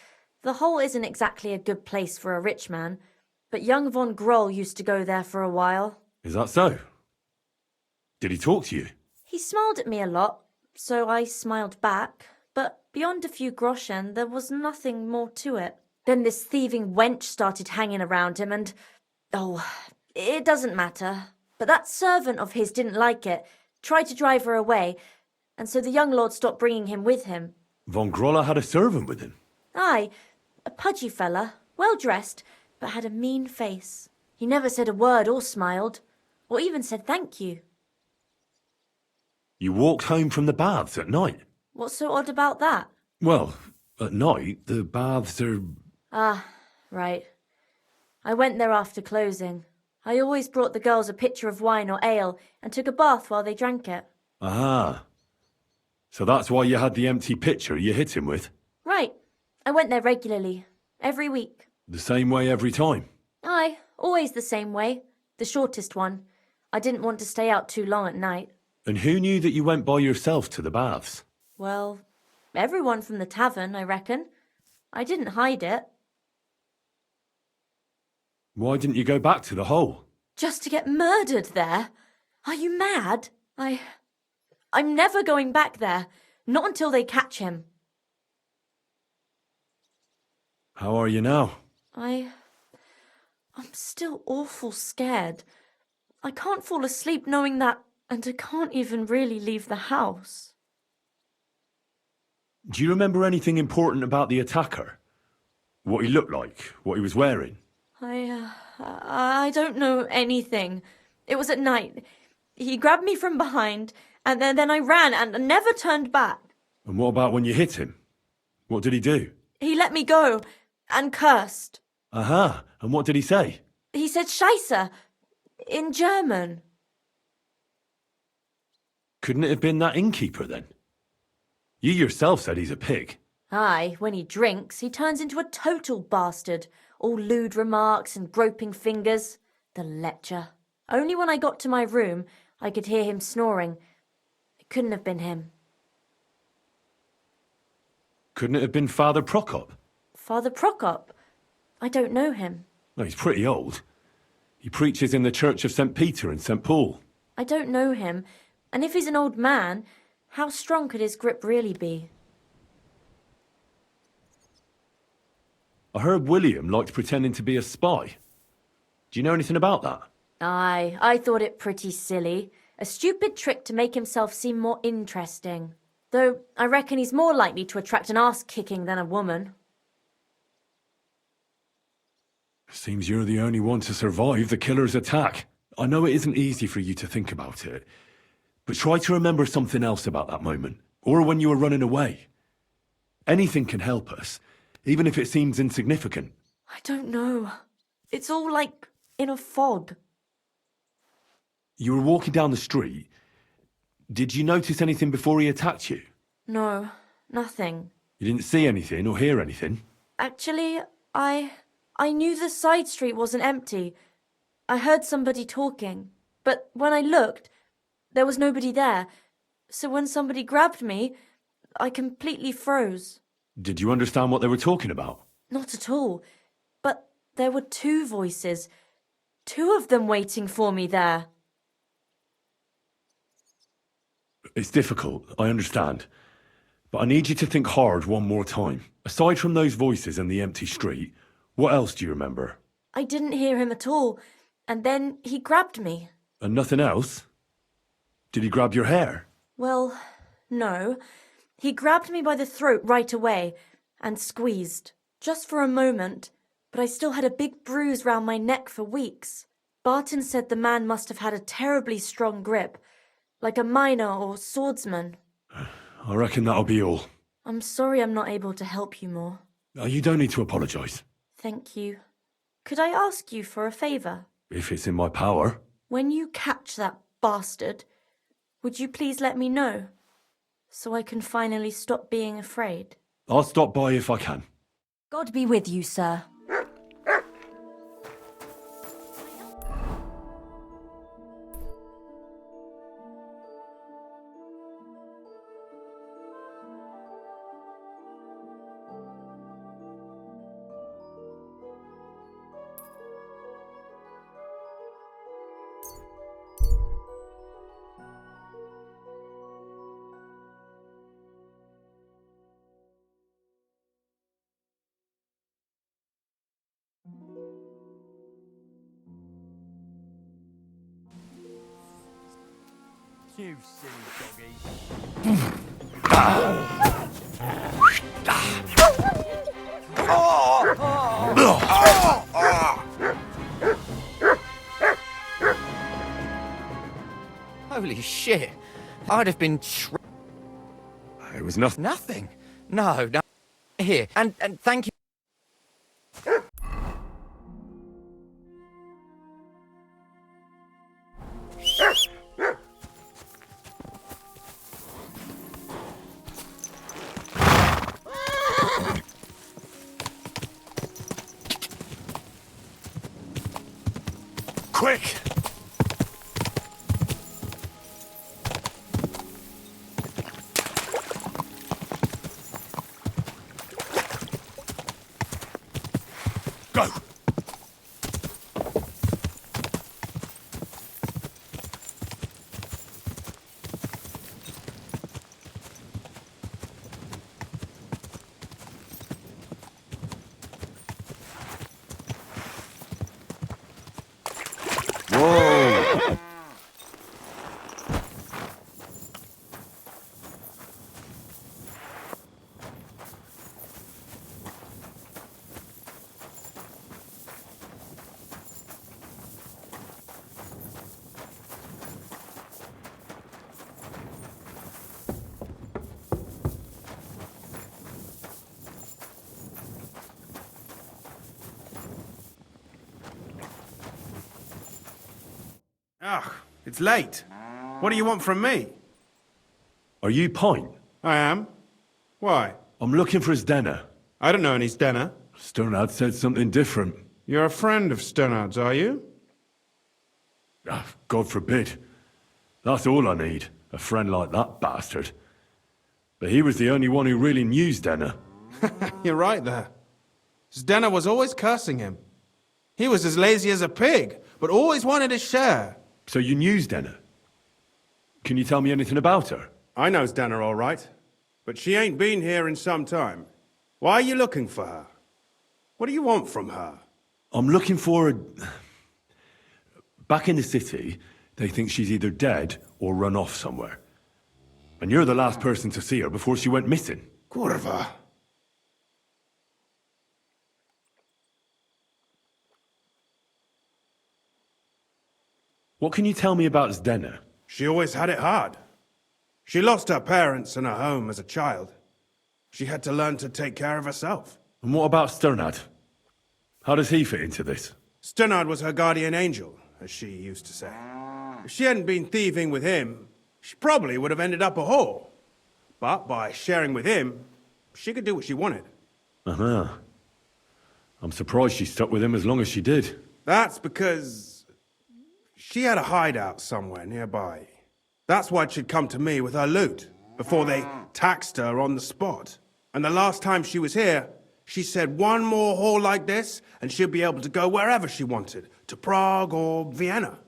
the hole isn't exactly a good place for a rich man, but young von Groll used to go there for a while. Is that so? Did he talk to you? He smiled at me a lot, so I smiled back, but beyond a few groschen, there was nothing more to it. Then this thieving wench started hanging around him and... oh, it doesn't matter. But that servant of his didn't like it, tried to drive her away, and so the young lord stopped bringing him with him. Von Groller had a servant with him? Aye, a pudgy fella, well-dressed, but had a mean face. He never said a word or smiled, or even said thank you. You walked home from the baths at night? What's so odd about that? Well, at night, the baths are... Ah, right. I went there after closing. I always brought the girls a pitcher of wine or ale and took a bath while they drank it. Ah. So that's why you had the empty pitcher you hit him with? Right. I went there regularly. Every week. The same way every time? Aye, always the same way. The shortest one. I didn't want to stay out too long at night. And who knew that you went by yourself to the baths? Well, everyone from the tavern, I reckon. I didn't hide it. Why didn't you go back to the hole? Just to get murdered there? Are you mad? I'm never going back there. Not until they catch him. How are you now? I'm still awful scared. I can't fall asleep knowing that, and I can't even really leave the house. Do you remember anything important about the attacker? What he looked like? What he was wearing? I don't know anything. It was at night. He grabbed me from behind, and then I ran and never turned back. And what about when you hit him? What did he do? He let me go and cursed. Aha, and what did he say? He said Scheisse in German. Couldn't it have been that innkeeper then? You yourself said he's a pig. Aye, when he drinks, he turns into a total bastard. All lewd remarks and groping fingers. The lecher. Only when I got to my room, I could hear him snoring. It couldn't have been him. Couldn't it have been Father Prokop? Father Prokop? I don't know him. No, he's pretty old. He preaches in the Church of St. Peter and St. Paul. I don't know him. And if he's an old man, how strong could his grip really be? I heard William liked pretending to be a spy. Do you know anything about that? Aye, I thought it pretty silly. A stupid trick to make himself seem more interesting. Though I reckon he's more likely to attract an arse-kicking than a woman. Seems you're the only one to survive the killer's attack. I know it isn't easy for you to think about it, but try to remember something else about that moment, or when you were running away. Anything can help us, even if it seems insignificant. I don't know. It's all like in a fog. You were walking down the street. Did you notice anything before he attacked you? No, nothing. You didn't see anything or hear anything? Actually, I knew the side street wasn't empty. I heard somebody talking, but when I looked, there was nobody there. So when somebody grabbed me, I completely froze. Did you understand what they were talking about? Not at all. But there were two voices. Two of them waiting for me there. It's difficult, I understand. But I need you to think hard one more time. Aside from those voices and the empty street, what else do you remember? I didn't hear him at all. And then he grabbed me. And nothing else? Did he grab your hair? Well, no. He grabbed me by the throat right away and squeezed. Just for a moment. But I still had a big bruise round my neck for weeks. Barton said the man must have had a terribly strong grip. Like a miner or swordsman. I reckon that'll be all. I'm sorry I'm not able to help you more. You don't need to apologise. Thank you. Could I ask you for a favour? If it's in my power. When you catch that bastard, would you please let me know? So I can finally stop being afraid. I'll stop by if I can. God be with you, sir. You silly doggy. Holy shit. I'd have been It was nothing. nothing. No. Here, and thank you. quick! Go! Whoa! Ugh, it's late. What do you want from me? Are you Pint? I am. Why? I'm looking for his dinner. I don't know any Stenner. Sternad said something different. You're a friend of Sternard's, are you? Ah, God forbid. That's all I need. A friend like that bastard. But he was the only one who really knew Stenner. You're right there. Stenner was always cursing him. He was as lazy as a pig, but always wanted his share. So you knew Stenner? Can you tell me anything about her? I know Stenner all right, but she ain't been here in some time. Why are you looking for her? What do you want from her? I'm looking for a... Back in the city, they think she's either dead or run off somewhere. And you're the last person to see her before she went missing. Kurva. What can you tell me about Zdenna? She always had it hard. She lost her parents and her home as a child. She had to learn to take care of herself. And what about Sternad? How does he fit into this? Sternard was her guardian angel, as she used to say. If she hadn't been thieving with him, she probably would have ended up a whore. But by sharing with him, she could do what she wanted. Uh-huh. I'm surprised she stuck with him as long as she did. That's because she had a hideout somewhere nearby. That's why she'd come to me with her loot, before they taxed her on the spot. And the last time she was here, she said one more haul like this, and she'd be able to go wherever she wanted, to Prague or Vienna.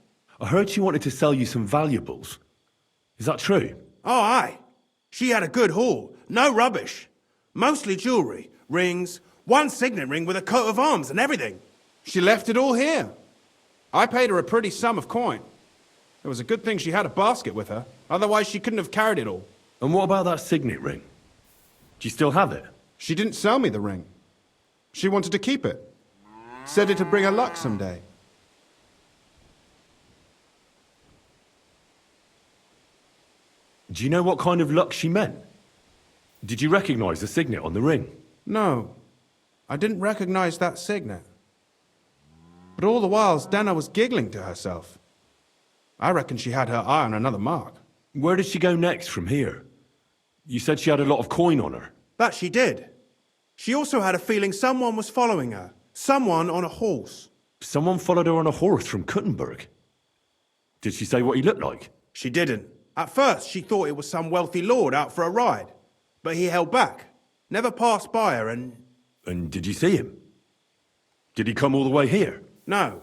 I heard she wanted to sell you some valuables. Is that true? Oh, aye. She had a good haul, no rubbish. Mostly jewelry, rings, one signet ring with a coat of arms and everything. She left it all here. I paid her a pretty sum of coin. It was a good thing she had a basket with her, otherwise she couldn't have carried it all. And what about that signet ring? Do you still have it? She didn't sell me the ring. She wanted to keep it. Said it'd bring her luck someday. Do you know what kind of luck she meant? Did you recognize the signet on the ring? No, I didn't recognize that signet. But all the while, Dana was giggling to herself. I reckon she had her eye on another mark. Where did she go next from here? You said she had a lot of coin on her. That she did. She also had a feeling someone was following her. Someone on a horse. Someone followed her on a horse from Kuttenberg. Did she say what he looked like? She didn't. At first, she thought it was some wealthy lord out for a ride. But he held back. Never passed by her and... And did you see him? Did he come all the way here? No.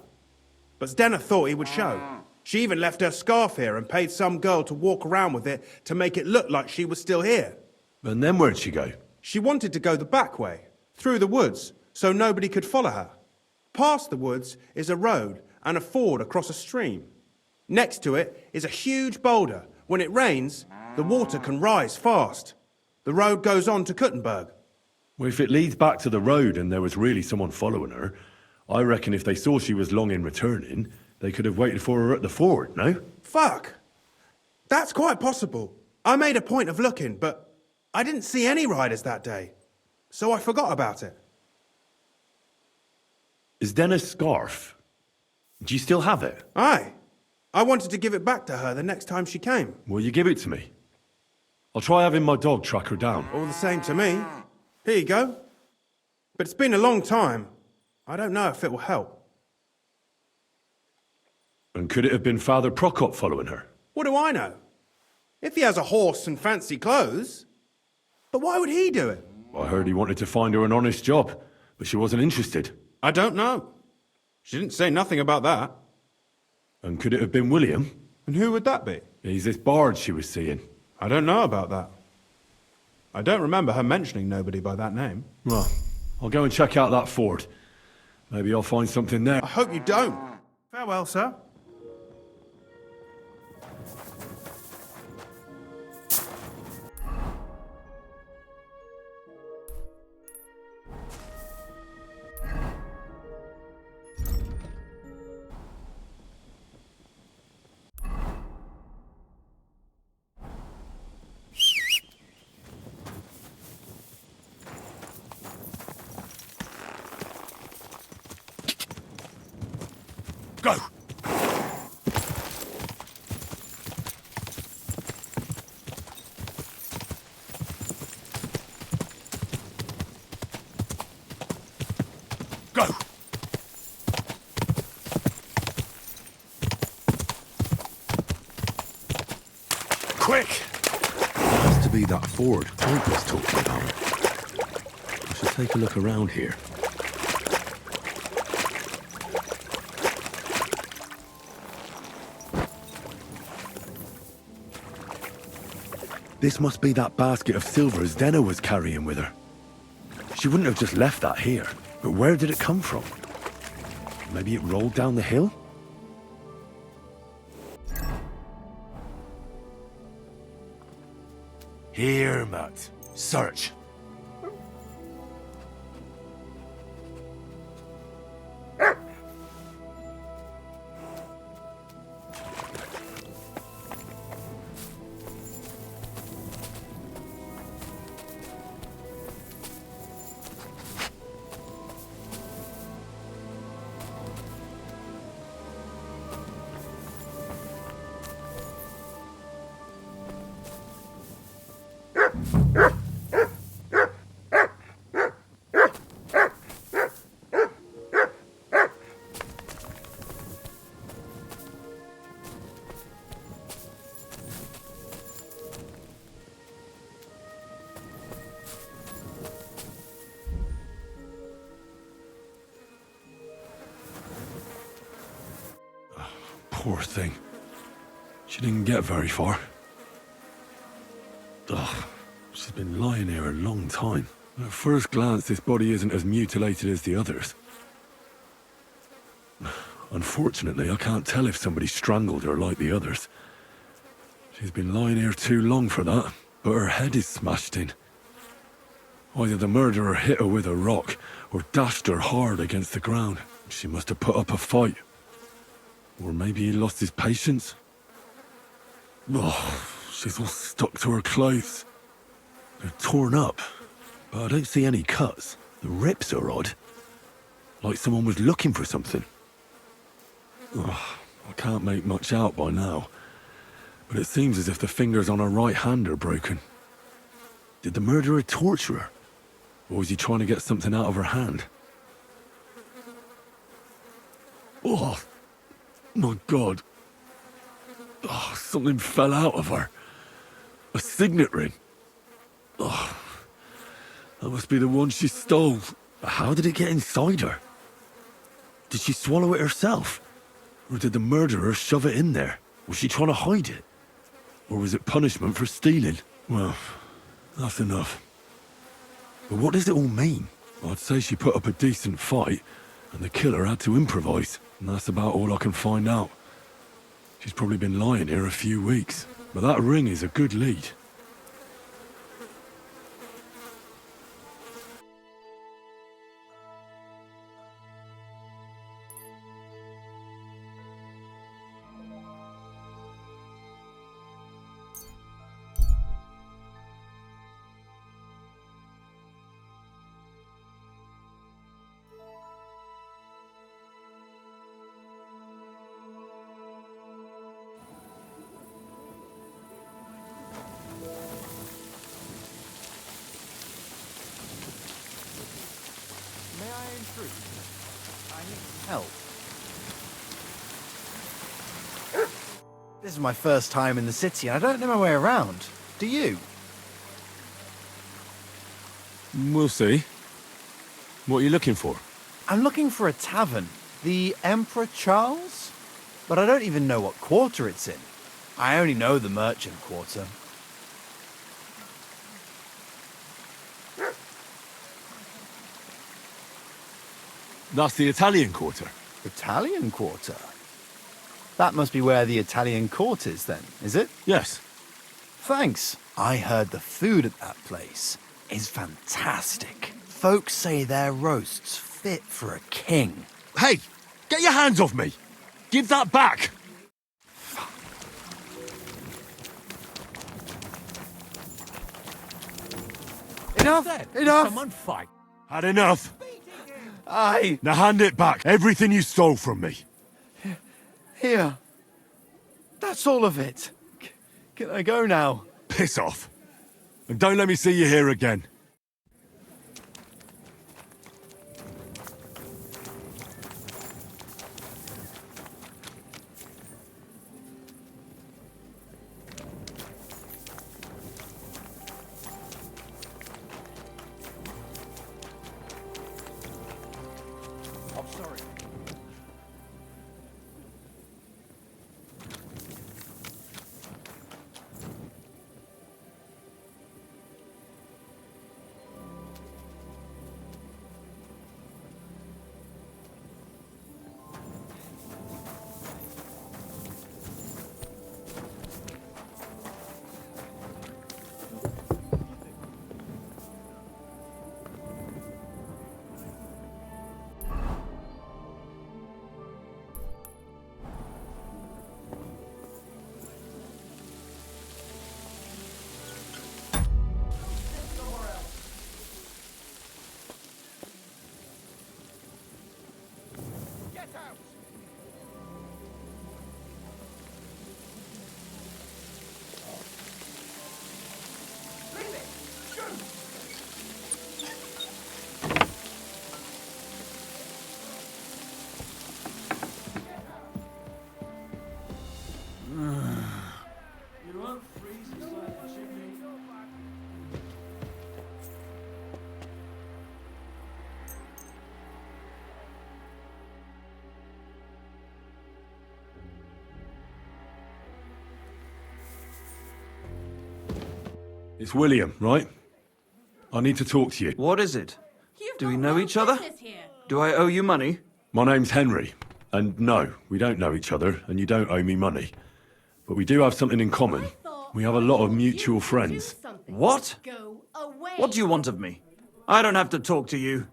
But Zdenna thought he would show. She even left her scarf here and paid some girl to walk around with it to make it look like she was still here. And then where'd she go? She wanted to go the back way, through the woods, so nobody could follow her. Past the woods is a road and a ford across a stream. Next to it is a huge boulder. When it rains, the water can rise fast. The road goes on to Kuttenberg. Well, if it leads back to the road and there was really someone following her, I reckon if they saw she was long in returning, they could have waited for her at the ford, no? Fuck! That's quite possible. I made a point of looking, but I didn't see any riders that day. So I forgot about it. Is Denna's scarf? Do you still have it? Aye. I wanted to give it back to her the next time she came. Will you give it to me? I'll try having my dog track her down. All the same to me. Here you go. But it's been a long time. I don't know if it will help. And could it have been Father Prokop following her? What do I know? If he has a horse and fancy clothes. But why would he do it? I heard he wanted to find her an honest job, but she wasn't interested. I don't know. She didn't say nothing about that. And could it have been William? And who would that be? He's this bard she was seeing. I don't know about that. I don't remember her mentioning nobody by that name. Well, I'll go and check out that ford. Maybe I'll find something there. I hope you don't. Farewell, sir. Go! Go! Quick! Has to be that ford Frank was talking about. I should take a look around here. This must be that basket of silver Zdena was carrying with her. She wouldn't have just left that here. But where did it come from? Maybe it rolled down the hill? Here, Matt. Search. Poor thing. She didn't get very far. Ugh, she's been lying here a long time. At first glance, this body isn't as mutilated as the others. Unfortunately, I can't tell if somebody strangled her like the others. She's been lying here too long for that, but her head is smashed in. Either the murderer hit her with a rock, or dashed her hard against the ground. She must have put up a fight. Or maybe he lost his patience. Oh, she's all stuck to her clothes. They're torn up, but I don't see any cuts. The rips are odd. Like someone was looking for something. Oh, I can't make much out by now, but it seems as if the fingers on her right hand are broken. Did the murderer torture her? Or was he trying to get something out of her hand? Oh, my God. Oh, something fell out of her. A signet ring. Oh, that must be the one she stole. How did it get inside her? Did she swallow it herself? Or did the murderer shove it in there? Was she trying to hide it? Or was it punishment for stealing? Well, that's enough. But what does it all mean? I'd say she put up a decent fight, and the killer had to improvise. And that's about all I can find out. She's probably been lying here a few weeks. But that ring is a good lead. This is my first time in the city, and I don't know my way around. Do you? We'll see. What are you looking for? I'm looking for a tavern. The Emperor Charles? But I don't even know what quarter it's in. I only know the merchant quarter. That's the Italian quarter. Italian quarter? That must be where the Italian court is then, is it? Yes. Thanks. I heard the food at that place is fantastic. Folks say their roasts fit for a king. Hey! Get your hands off me! Give that back! Enough! Enough! Someone fight. Had enough. Aye. Now hand it back. Everything you stole from me. Here. That's all of it. Can I go now? Piss off. And don't let me see you here again. It's William, right? I need to talk to you. What is it? Do we know each other? Do I owe you money? My name's Henry, and no, we don't know each other, and you don't owe me money. But we do have something in common. We have a lot of mutual friends. What? What do you want of me? I don't have to talk to you.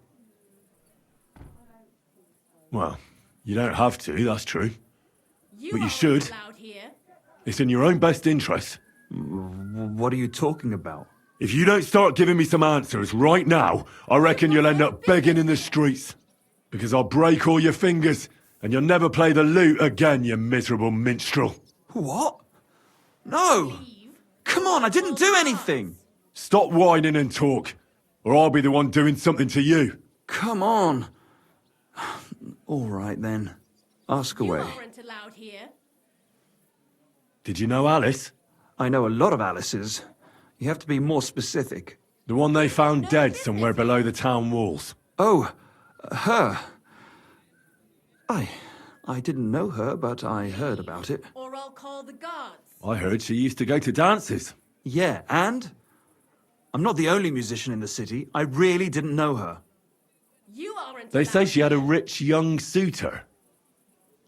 Well, you don't have to, that's true. But you should. It's in your own best interest. What are you talking about? If you don't start giving me some answers right now, I reckon you'll end up begging in the streets. Because I'll break all your fingers, and you'll never play the lute again, you miserable minstrel. What? No! Come on, I didn't do anything! Stop whining and talk, or I'll be the one doing something to you. Come on. All right, then. Ask away. You aren't allowed here. Did you know Alice? I know a lot of Alices. You have to be more specific. The one they found dead somewhere below the town walls. Oh, her. I didn't know her, but I heard about it. Or I'll call the guards. I heard she used to go to dances. Yeah, and? I'm not the only musician in the city. I really didn't know her. You aren't They say allowed she had a rich young suitor.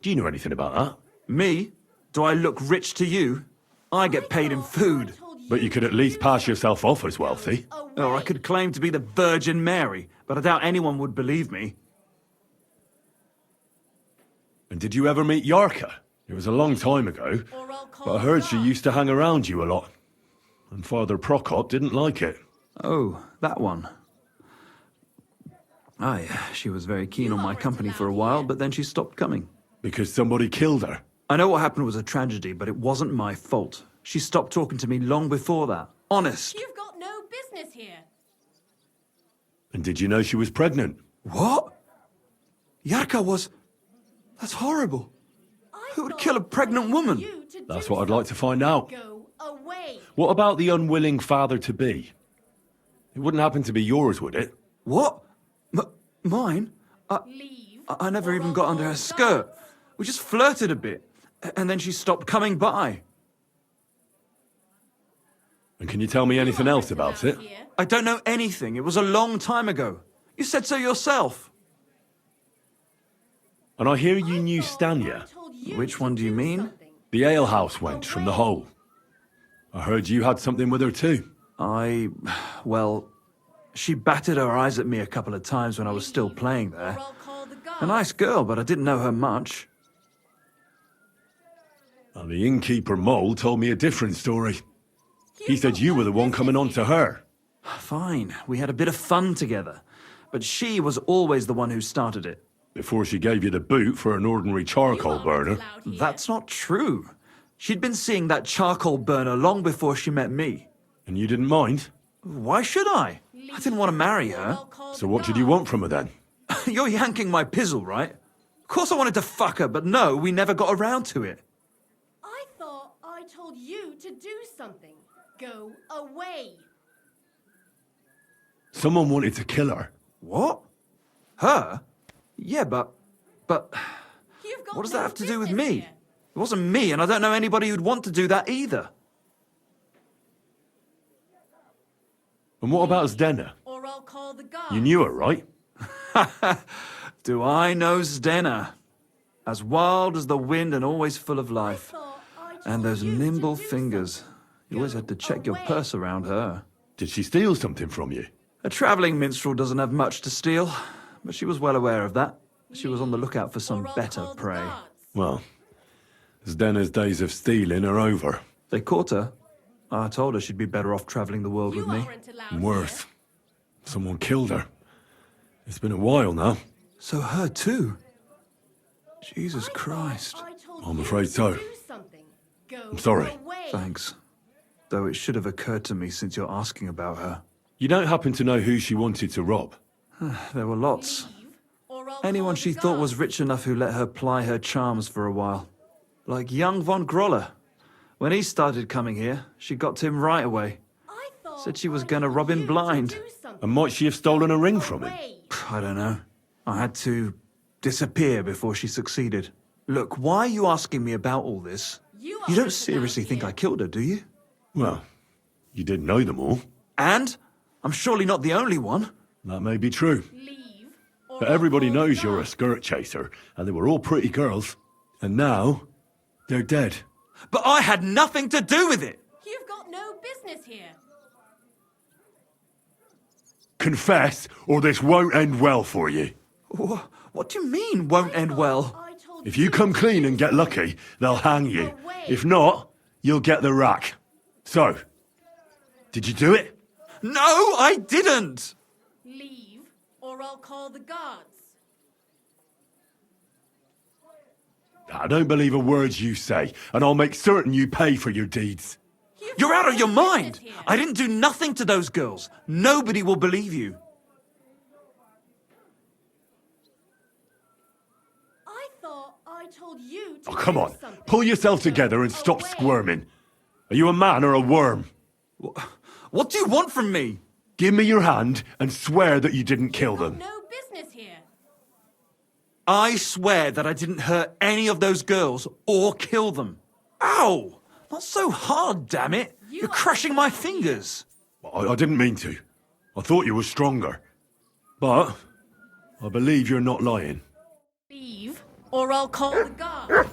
Do you know anything about that? Me? Do I look rich to you? I get paid in food. But you could at least pass yourself off as wealthy. Or I could claim to be the Virgin Mary, but I doubt anyone would believe me. And did you ever meet Yarka? It was a long time ago, but I heard she used to hang around you a lot. And Father Prokop didn't like it. Oh, that one. Aye, she was very keen on my company for a while, but then she stopped coming. Because somebody killed her? I know what happened was a tragedy, but it wasn't my fault. She stopped talking to me long before that. Honest. You've got no business here. And did you know she was pregnant? What? Yarka was... That's horrible. Who would kill a pregnant woman? You to That's what I'd like to find out. Go away. What about the unwilling father-to-be? It wouldn't happen to be yours, would it? What? Mine? I never even got under her skirt. We just flirted a bit, and then she stopped coming by. And can you tell me anything else about it? I don't know anything. It was a long time ago. You said so yourself. And I hear you knew Stanya, Which one do you mean? the alehouse wench from the hole. I heard you had something with her too. Well, she batted her eyes at me a couple of times when I was still playing there. A nice girl, but I didn't know her much. And the innkeeper Mole told me a different story. He said you were the one coming on to her. Fine, we had a bit of fun together. But she was always the one who started it. Before she gave you the boot for an ordinary charcoal burner. That's not true. She'd been seeing that charcoal burner long before she met me. And you didn't mind? Why should I? I didn't want to marry her. So what did you want from her then? You're yanking my pizzle, right? Of course I wanted to fuck her, but no, we never got around to it. I thought I told you to do something. Go away. Someone wanted to kill her. What? Her? Yeah, but... what does that have to do with me? It wasn't me, and I don't know anybody who'd want to do that either. And what about Zdena? Or I'll call the guards. You knew her, right? Do I know Zdena? As wild as the wind and always full of life. And those nimble fingers. You always had to check your purse around her. Did she steal something from you? A travelling minstrel doesn't have much to steal, but she was well aware of that. She was on the lookout for some better prey. Well, Zdena's days of stealing are over. They caught her. I told her she'd be better off travelling the world with me. Worse. Someone killed her. It's been a while now. So her too? Jesus Christ. I'm afraid so. I'm sorry. Thanks. Though it should have occurred to me since you're asking about her. You don't happen to know who she wanted to rob? There were lots. Anyone she thought was rich enough who let her ply her charms for a while. Like young von Groller. When he started coming here, she got to him right away. Said she was going to rob him blind. And might she have stolen a ring from him? I don't know. I had to disappear before she succeeded. Look, why are you asking me about all this? You don't seriously think I killed her, do you? Well, you did know them all. And? I'm surely not the only one. That may be true. But everybody knows you're a skirt chaser, and they were all pretty girls. And now, they're dead. But I had nothing to do with it! You've got no business here. Confess, or this won't end well for you. What do you mean, won't end well? If you come clean and get lucky, they'll hang you. If not, you'll get the rack. So, did you do it? No, I didn't! Leave, or I'll call the guards. I don't believe a word you say, and I'll make certain you pay for your deeds. You're out of your mind! I didn't do nothing to those girls. Nobody will believe you. I thought I told you to Oh, come do on. something. Pull yourself together and stop squirming. Are you a man or a worm? What do you want from me? Give me your hand and swear that you didn't kill them. No business here. I swear that I didn't hurt any of those girls or kill them. Ow! Not so hard, damn it! You're crushing my fingers. I didn't mean to. I thought you were stronger. But I believe you're not lying. Leave, or I'll call the guards.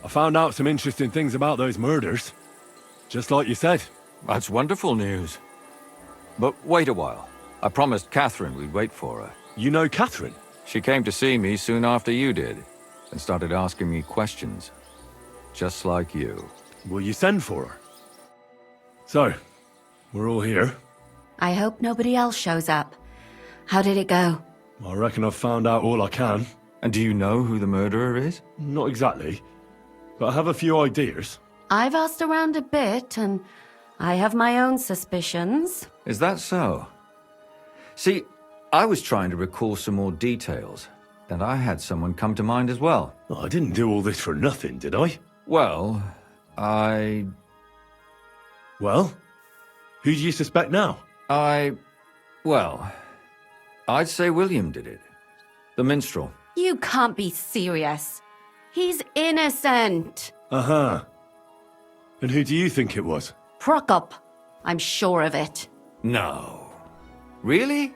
I found out some interesting things about those murders. Just like you said. That's wonderful news. But wait a while. I promised Catherine we'd wait for her. You know Catherine? She came to see me soon after you did, and started asking me questions. Just like you. Will you send for her? So, we're all here. I hope nobody else shows up. How did it go? I reckon I've found out all I can. And do you know who the murderer is? Not exactly, but I have a few ideas. I've asked around a bit, and I have my own suspicions. Is that so? See, I was trying to recall some more details, and I had someone come to mind as well. Oh, I didn't do all this for nothing, did I? Well, Well? Who do you suspect now? Well, I'd say William did it. The minstrel. You can't be serious. He's innocent. Uh-huh. And who do you think it was? Prokop. I'm sure of it. No. Really?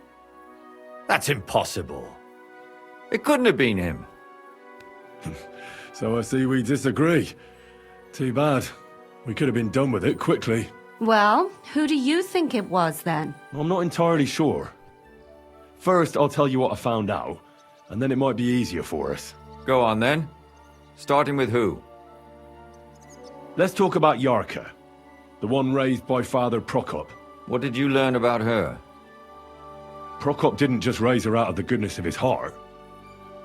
That's impossible. It couldn't have been him. So I see we disagree. Too bad. We could have been done with it quickly. Well, who do you think it was then? I'm not entirely sure. First, I'll tell you what I found out, and then it might be easier for us. Go on then. Starting with who? Let's talk about Yarka, the one raised by Father Prokop. What did you learn about her? Prokop didn't just raise her out of the goodness of his heart.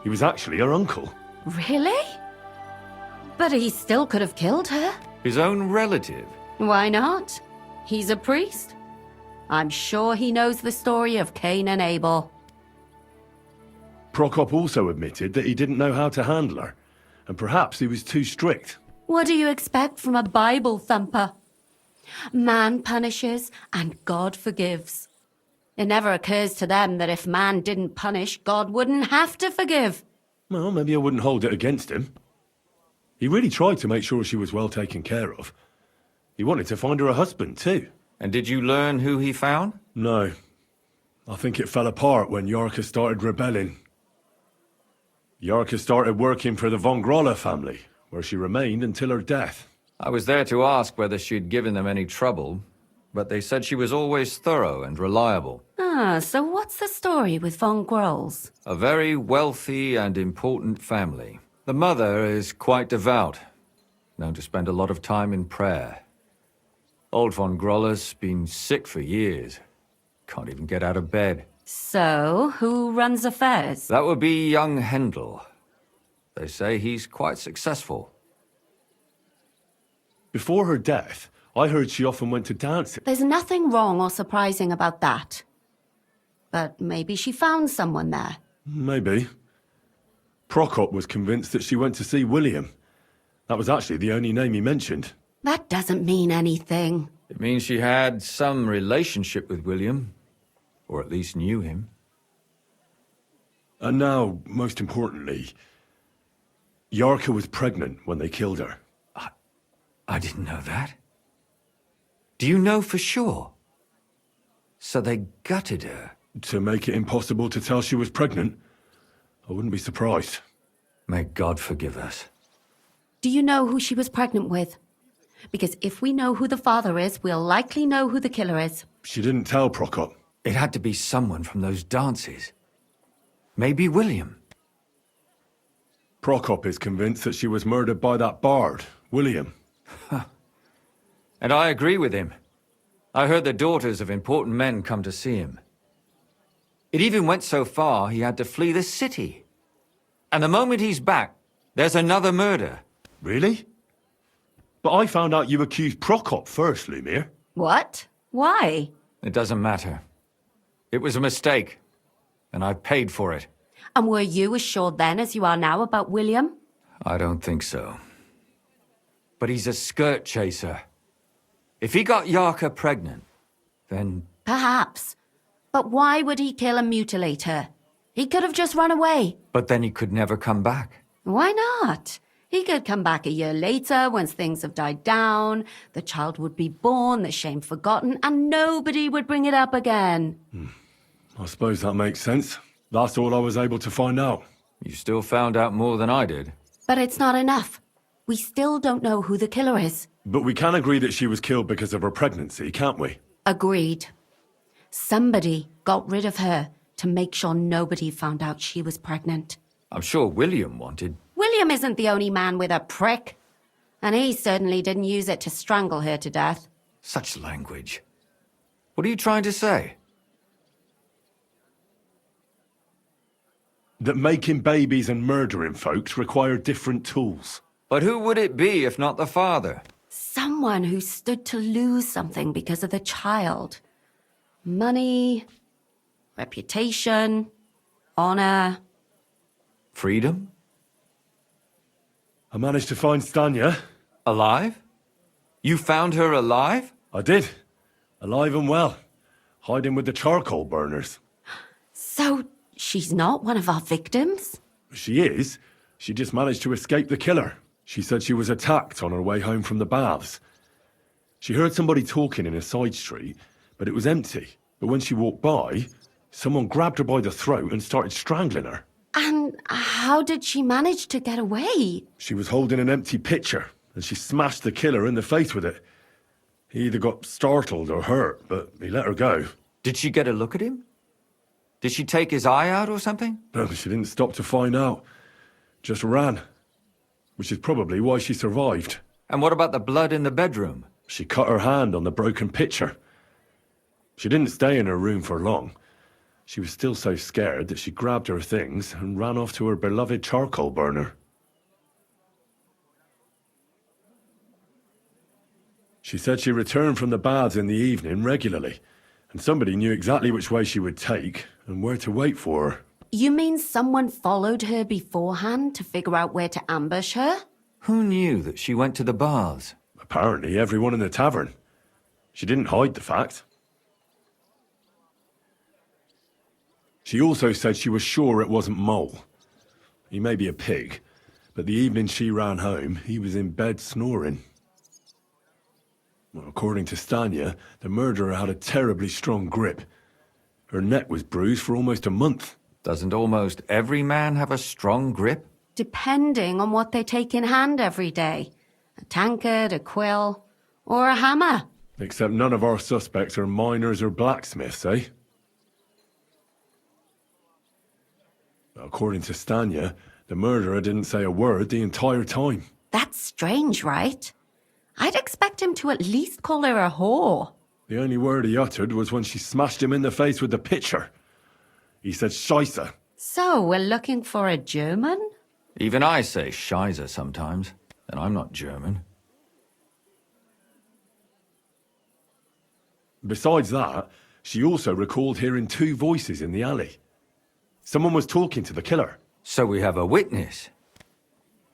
He was actually her uncle. Really? But he still could have killed her. His own relative? Why not? He's a priest. I'm sure he knows the story of Cain and Abel. Prokop also admitted that he didn't know how to handle her, and perhaps he was too strict. What do you expect from a Bible thumper? Man punishes and God forgives. It never occurs to them that if man didn't punish, God wouldn't have to forgive. Well, maybe I wouldn't hold it against him. He really tried to make sure she was well taken care of. He wanted to find her a husband, too. And did you learn who he found? No. I think it fell apart when Yarka started rebelling. Yarka started working for the von Groller family, where she remained until her death. I was there to ask whether she'd given them any trouble, but they said she was always thorough and reliable. Ah, so what's the story with von Grolls? A very wealthy and important family. The mother is quite devout, known to spend a lot of time in prayer. Old von Groller's been sick for years. Can't even get out of bed. So, who runs affairs? That would be young Hendel. They say he's quite successful. Before her death, I heard she often went to dancing. There's nothing wrong or surprising about that. But maybe she found someone there. Maybe. Prokop was convinced that she went to see William. That was actually the only name he mentioned. That doesn't mean anything. It means she had some relationship with William, or at least knew him. And now, most importantly, Yarka was pregnant when they killed her. I didn't know that. Do you know for sure? So they gutted her? To make it impossible to tell she was pregnant? I wouldn't be surprised. May God forgive us. Do you know who she was pregnant with? Because if we know who the father is, we'll likely know who the killer is. She didn't tell Prokop. It had to be someone from those dances. Maybe William. Prokop is convinced that she was murdered by that bard, William. And I agree with him. I heard the daughters of important men come to see him. It even went so far he had to flee the city. And the moment he's back, there's another murder. Really? But I found out you accused Prokop first, Lumir. What? Why? It doesn't matter. It was a mistake, and I paid for it. And were you as sure then as you are now about William? I don't think so. But he's a skirt chaser. If he got Yarka pregnant, then... Perhaps. But why would he kill and mutilate her? He could have just run away. But then he could never come back. Why not? He could come back a year later, once things have died down, the child would be born, the shame forgotten, and nobody would bring it up again. I suppose that makes sense. That's all I was able to find out. You still found out more than I did. But it's not enough. We still don't know who the killer is. But we can agree that she was killed because of her pregnancy, can't we? Agreed. Somebody got rid of her to make sure nobody found out she was pregnant. I'm sure William wanted... William isn't the only man with a prick. And he certainly didn't use it to strangle her to death. Such language. What are you trying to say? That making babies and murdering folks require different tools. But who would it be if not the father? Someone who stood to lose something because of the child. Money, reputation, honor. Freedom? I managed to find Stanya. Alive? You found her alive? I did. Alive and well. Hiding with the charcoal burners. So, she's not one of our victims? She is. She just managed to escape the killer. She said she was attacked on her way home from the baths. She heard somebody talking in a side street, but it was empty. But when she walked by, someone grabbed her by the throat and started strangling her. And how did she manage to get away? She was holding an empty pitcher, and she smashed the killer in the face with it. He either got startled or hurt, but he let her go. Did she get a look at him? Did she take his eye out or something? No, she didn't stop to find out. Just ran. Which is probably why she survived. And what about the blood in the bedroom? She cut her hand on the broken pitcher. She didn't stay in her room for long. She was still so scared that she grabbed her things and ran off to her beloved charcoal burner. She said she returned from the baths in the evening regularly, and somebody knew exactly which way she would take and where to wait for her. You mean someone followed her beforehand to figure out where to ambush her? Who knew that she went to the baths? Apparently everyone in the tavern. She didn't hide the fact. She also said she was sure it wasn't Mole. He may be a pig, but the evening she ran home, he was in bed snoring. Well, according to Stanya, the murderer had a terribly strong grip. Her neck was bruised for almost a month. Doesn't almost every man have a strong grip? Depending on what they take in hand every day. A tankard, a quill, or a hammer. Except none of our suspects are miners or blacksmiths, eh? According to Stanya, the murderer didn't say a word the entire time. That's strange, right? I'd expect him to at least call her a whore. The only word he uttered was when she smashed him in the face with the pitcher. He said Scheisse. So, we're looking for a German? Even I say Scheiße sometimes, and I'm not German. Besides that, she also recalled hearing two voices in the alley. Someone was talking to the killer. So we have a witness.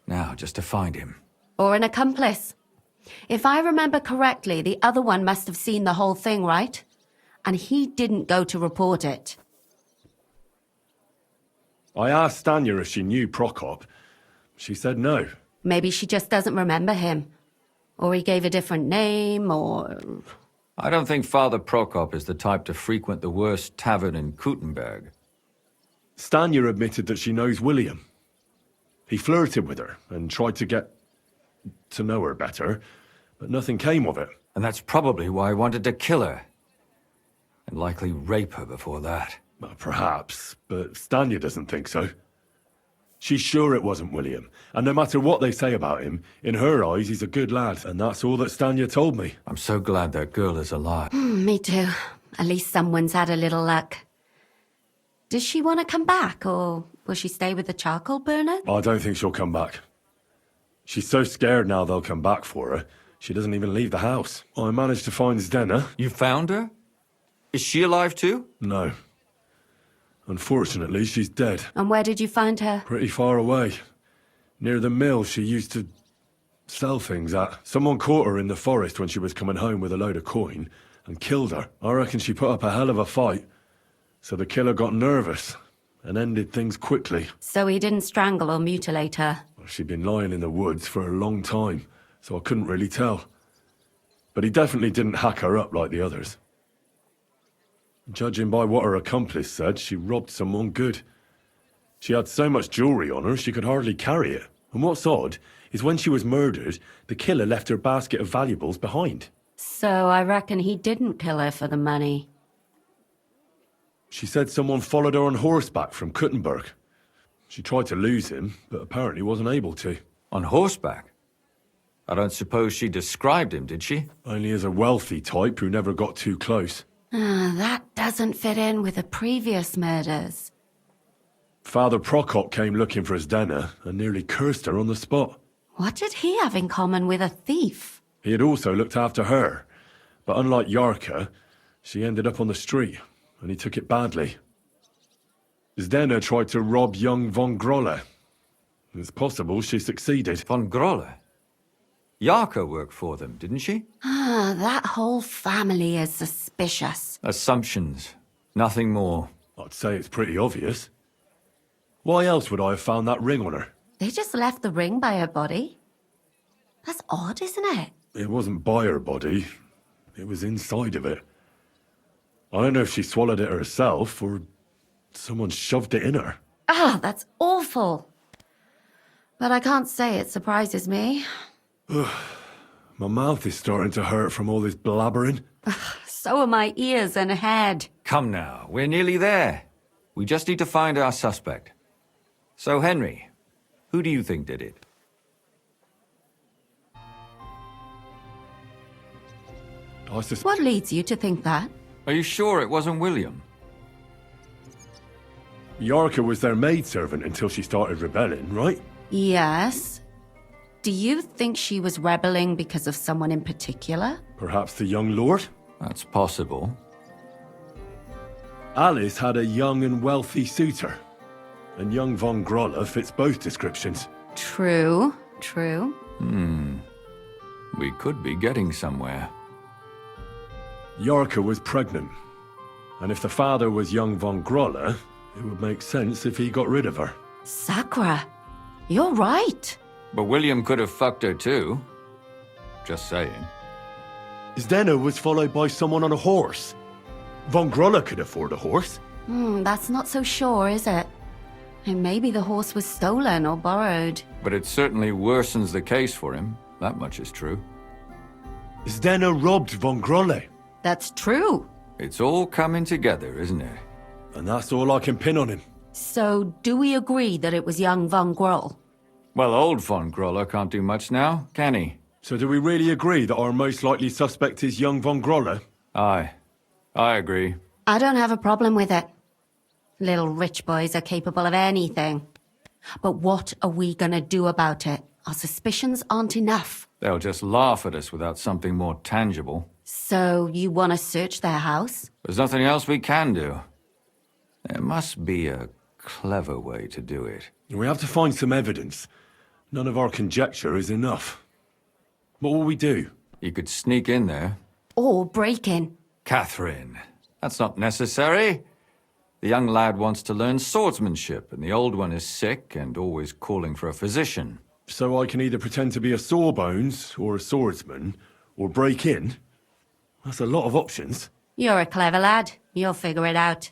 Now, just to find him. Or an accomplice. If I remember correctly, the other one must have seen the whole thing, right? And he didn't go to report it. I asked Stanya if she knew Prokop. She said no. Maybe she just doesn't remember him. Or he gave a different name, or... I don't think Father Prokop is the type to frequent the worst tavern in Kuttenberg. Stanya admitted that she knows William. He flirted with her and tried to get to know her better, but nothing came of it. And that's probably why I wanted to kill her. And likely rape her before that. Well, perhaps, but Stanya doesn't think so. She's sure it wasn't William, and no matter what they say about him, in her eyes he's a good lad, and that's all that Stanya told me. I'm so glad that girl is alive. Me too. At least someone's had a little luck. Does she want to come back, or will she stay with the charcoal burner? I don't think she'll come back. She's so scared now they'll come back for her, she doesn't even leave the house. I managed to find Zdena. You found her? Is she alive too? No. Unfortunately, she's dead. And where did you find her? Pretty far away. Near the mill she used to sell things at. Someone caught her in the forest when she was coming home with a load of coin and killed her. I reckon she put up a hell of a fight. So the killer got nervous and ended things quickly. So he didn't strangle or mutilate her? She'd been lying in the woods for a long time, so I couldn't really tell. But he definitely didn't hack her up like the others. Judging by what her accomplice said, she robbed someone good. She had so much jewellery on her, she could hardly carry it. And what's odd is when she was murdered, the killer left her basket of valuables behind. So I reckon he didn't kill her for the money. She said someone followed her on horseback from Kuttenberg. She tried to lose him, but apparently wasn't able to. On horseback? I don't suppose she described him, did she? Only as a wealthy type who never got too close. That doesn't fit in with the previous murders. Father Prokop came looking for Zdena and nearly cursed her on the spot. What did he have in common with a thief? He had also looked after her, but unlike Yarka, she ended up on the street, and he took it badly. Zdena tried to rob young von Grolle. It's possible she succeeded. Von Grolle? Yarka worked for them, didn't she? That whole family is suspicious. Assumptions. Nothing more. I'd say it's pretty obvious. Why else would I have found that ring on her? They just left the ring by her body. That's odd, isn't it? It wasn't by her body. It was inside of it. I don't know if she swallowed it herself or someone shoved it in her. That's awful. But I can't say it surprises me. My mouth is starting to hurt from all this blabbering. So are my ears and head. Come now, we're nearly there. We just need to find our suspect. So, Henry, who do you think did it? What leads you to think that? Are you sure it wasn't William? Yarka was their maidservant until she started rebelling, right? Yes. Do you think she was rebelling because of someone in particular? Perhaps the young lord? That's possible. Alice had a young and wealthy suitor, and young von Grolle fits both descriptions. True. We could be getting somewhere. Yarka was pregnant, and if the father was young von Grolle, it would make sense if he got rid of her. Sakura, you're right. But William could have fucked her too. Just saying. Zdena was followed by someone on a horse. Von Grolle could afford a horse. That's not so sure, is it? And maybe the horse was stolen or borrowed. But it certainly worsens the case for him. That much is true. Zdena robbed von Grolle. That's true. It's all coming together, isn't it? And that's all I can pin on him. So, do we agree that it was young von Groll? Well, old von Grolle can't do much now, can he? So do we really agree that our most likely suspect is young von Grolle? Aye. I agree. I don't have a problem with it. Little rich boys are capable of anything. But what are we gonna do about it? Our suspicions aren't enough. They'll just laugh at us without something more tangible. So, you want to search their house? There's nothing else we can do. There must be a clever way to do it. We have to find some evidence. None of our conjecture is enough. What will we do? You could sneak in there. Or break in. Catherine, that's not necessary. The young lad wants to learn swordsmanship, and the old one is sick and always calling for a physician. So I can either pretend to be a sawbones, or a swordsman, or break in? That's a lot of options. You're a clever lad. You'll figure it out.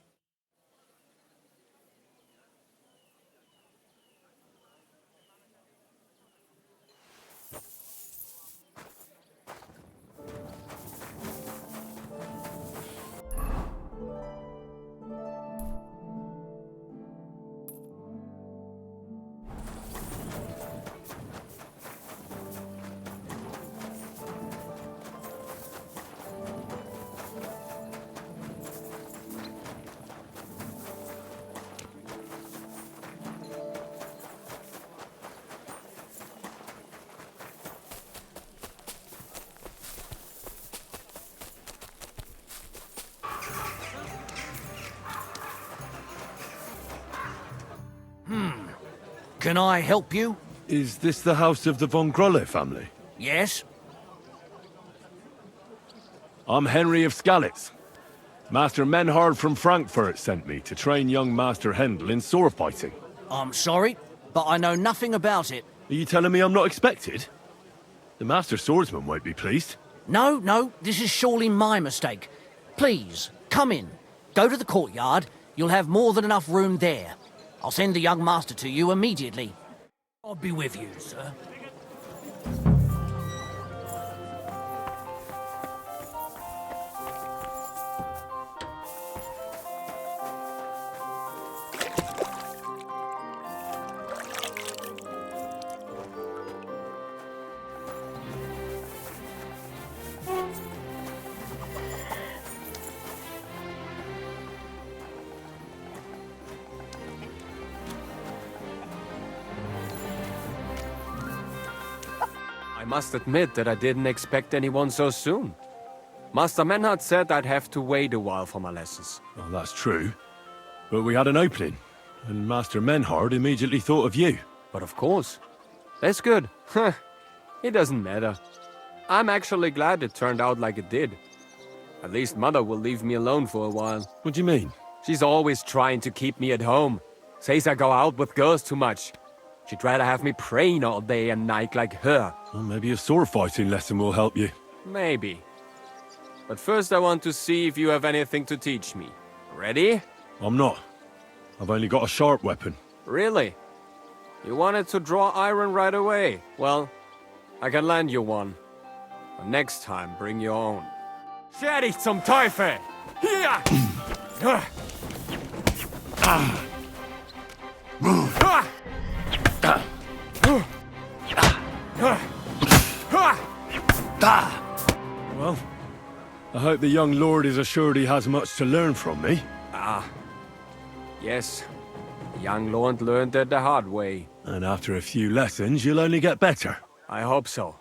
Can I help you? Is this the house of the von Grolle family? Yes? I'm Henry of Skalitz. Master Menhard from Frankfurt sent me to train young Master Hendel in sword fighting. I'm sorry, but I know nothing about it. Are you telling me I'm not expected? The Master Swordsman won't be pleased. No, this is surely my mistake. Please, come in. Go to the courtyard. You'll have more than enough room there. I'll send the young master to you immediately. I'll be with you, sir. must admit that I didn't expect anyone so soon. Master Menhard said I'd have to wait a while for my lessons. Well, that's true. But we had an opening, and Master Menhard immediately thought of you. But of course. That's good. It doesn't matter. I'm actually glad it turned out like it did. At least Mother will leave me alone for a while. What do you mean? She's always trying to keep me at home. Says I go out with girls too much. She'd rather have me praying all day and night like her. Well, maybe a sword fighting lesson will help you. Maybe. But first I want to see if you have anything to teach me. Ready? I'm not. I've only got a sharp weapon. Really? You wanted to draw iron right away. Well, I can lend you one. But next time, bring your own. Fertig zum Teufel! Hier! Well, I hope the young lord is assured he has much to learn from me. Yes. The young lord learned it the hard way. And after a few lessons, you'll only get better. I hope so.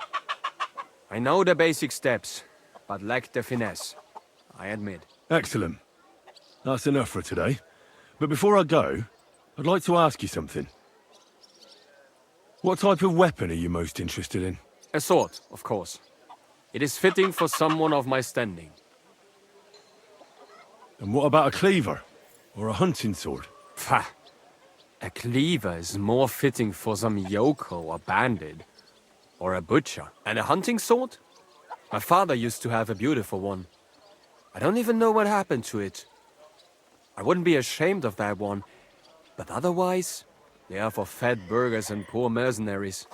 I know the basic steps, but lack the finesse. I admit. Excellent. That's enough for today. But before I go, I'd like to ask you something. What type of weapon are you most interested in? A sword, of course. It is fitting for someone of my standing. And what about a cleaver? Or a hunting sword? Pah! A cleaver is more fitting for some yokel or bandit. Or a butcher. And a hunting sword? My father used to have a beautiful one. I don't even know what happened to it. I wouldn't be ashamed of that one. But otherwise, they are for fat burghers and poor mercenaries.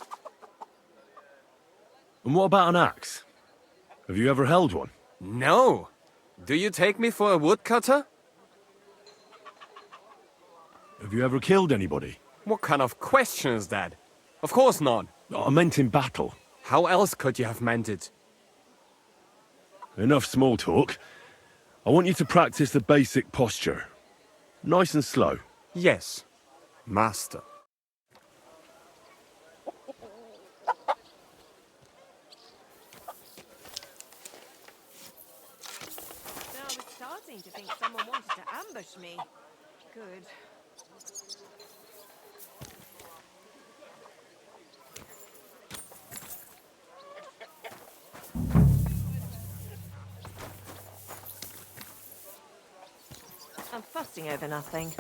And what about an axe? Have you ever held one? No! Do you take me for a woodcutter? Have you ever killed anybody? What kind of question is that? Of course not. I meant in battle. How else could you have meant it? Enough small talk. I want you to practice the basic posture. Nice and slow. Yes, master. Now I was starting to think someone wanted to ambush me. Good. I'm fussing over nothing.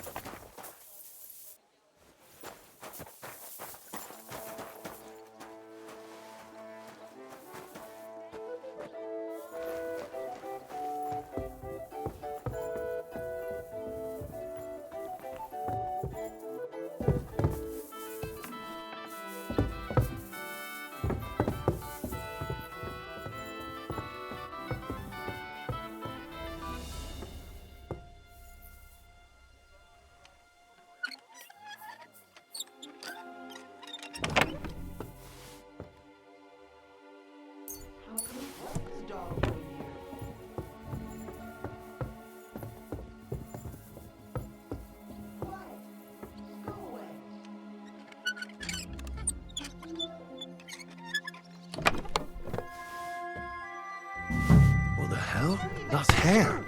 What the hell? That's hair.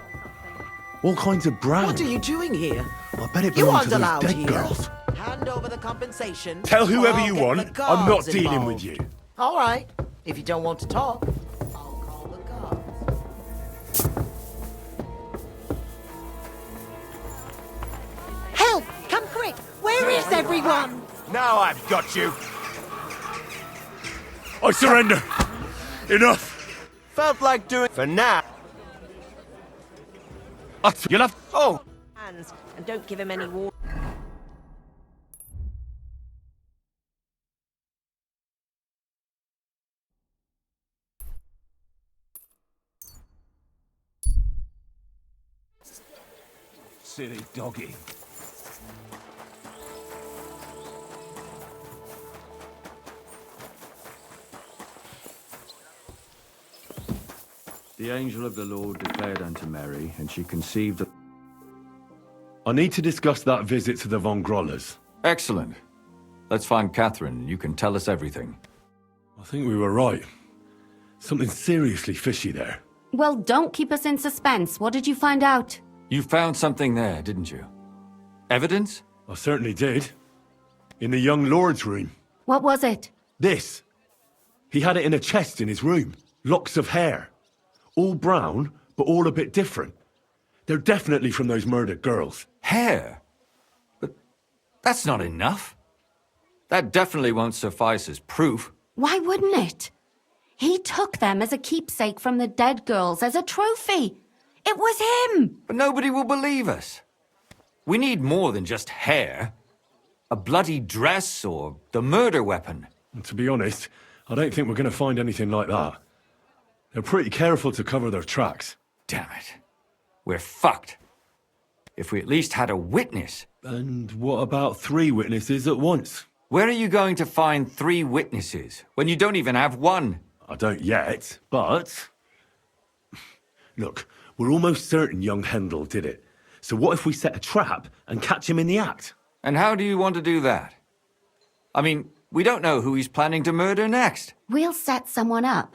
All kinds of brown. What are you doing here? I bet it You belongs aren't to those allowed dead here. girls. Hand over the compensation. Tell or whoever I'll you get want, the I'm not guards dealing involved. with you. All right. If you don't want to talk, I'll call the guards. Help! Come quick! Where is everyone? Now I've got you. I surrender. Enough. Felt like doing for now. You'll have... Oh! Hands, and don't give him any warning. Silly doggy. The angel of the Lord declared unto Mary, and she conceived of... I need to discuss that visit to the Von Grollers. Excellent. Let's find Catherine. You can tell us everything. I think we were right. Something seriously fishy there. Well, don't keep us in suspense. What did you find out? You found something there, didn't you? Evidence? I certainly did. In the young lord's room. What was it? This. He had it in a chest in his room. Locks of hair. All brown, but all a bit different. They're definitely from those murdered girls. Hair? But that's not enough. That definitely won't suffice as proof. Why wouldn't it? He took them as a keepsake from the dead girls, as a trophy. It was him! But nobody will believe us. We need more than just hair. A bloody dress or the murder weapon. And to be honest, I don't think we're going to find anything like that. They're pretty careful to cover their tracks. Damn it. We're fucked. If we at least had a witness. And what about 3 witnesses at once? Where are you going to find 3 witnesses when you don't even have one? I don't yet, but... Look, we're almost certain young Hendel did it. So what if we set a trap and catch him in the act? And how do you want to do that? I mean, we don't know who he's planning to murder next. We'll set someone up.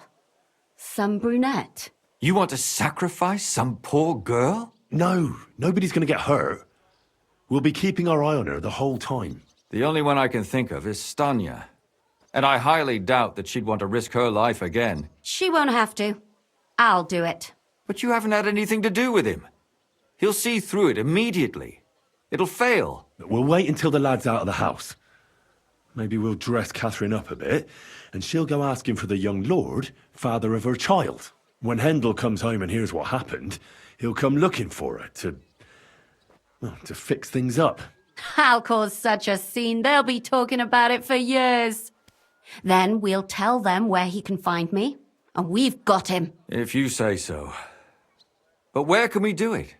Some brunette. You want to sacrifice some poor girl? No, nobody's going to get hurt. We'll be keeping our eye on her the whole time. The only one I can think of is Stanya. And I highly doubt that she'd want to risk her life again. She won't have to. I'll do it. But you haven't had anything to do with him. He'll see through it immediately. It'll fail. We'll wait until the lad's out of the house. Maybe we'll dress Catherine up a bit, and she'll go asking for the young lord, father of her child. When Hendel comes home and hears what happened, he'll come looking for her to fix things up. I'll cause such a scene, they'll be talking about it for years. Then we'll tell them where he can find me, and we've got him. If you say so. But where can we do it?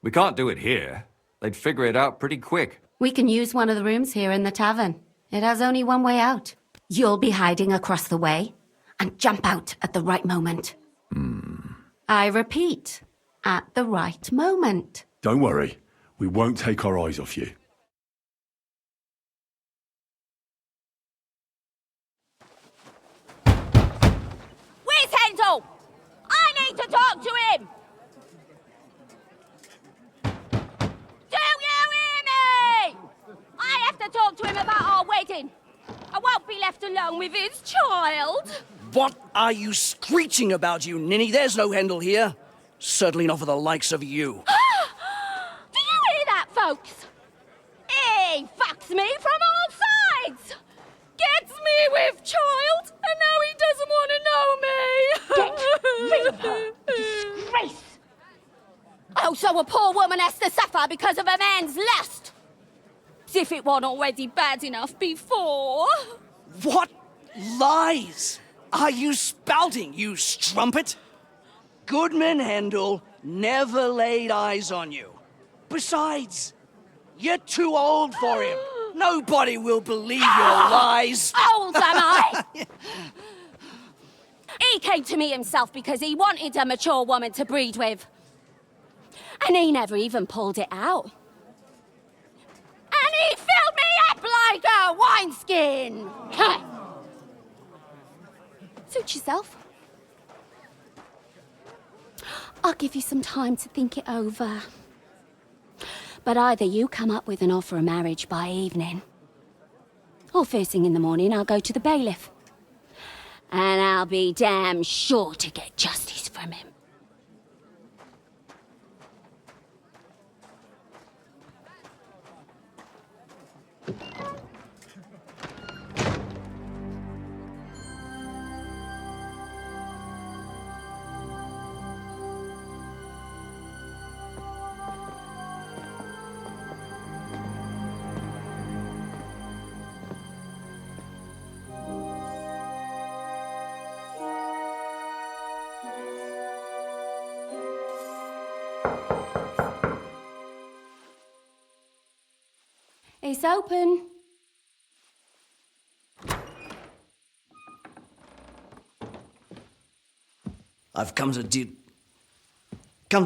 We can't do it here. They'd figure it out pretty quick. We can use one of the rooms here in the tavern. It has only one way out. You'll be hiding across the way, and jump out at the right moment. I repeat, at the right moment. Don't worry, we won't take our eyes off you. Where's Hendel? I need to talk to him! Do you hear me? I have to talk to him about our wedding. I won't be left alone with his child. What are you screeching about, you ninny? There's no Hendel here. Certainly not for the likes of you. Do you hear that, folks? He fucks me from all sides. Gets me with child, and now he doesn't want to know me. Get rid of her. Disgrace. Oh, so a poor woman has to suffer because of a man's lust. As if it wasn't already bad enough before. What lies are you spouting, you strumpet? Goodman Hendel never laid eyes on you. Besides, you're too old for him. Nobody will believe your lies. Old am I? He came to me himself because he wanted a mature woman to breed with. And he never even pulled it out. And he filled me up like a wineskin. Suit yourself. I'll give you some time to think it over. But either you come up with an offer of marriage by evening, or first thing in the morning I'll go to the bailiff. And I'll be damn sure to get justice from him. It's open. I've come to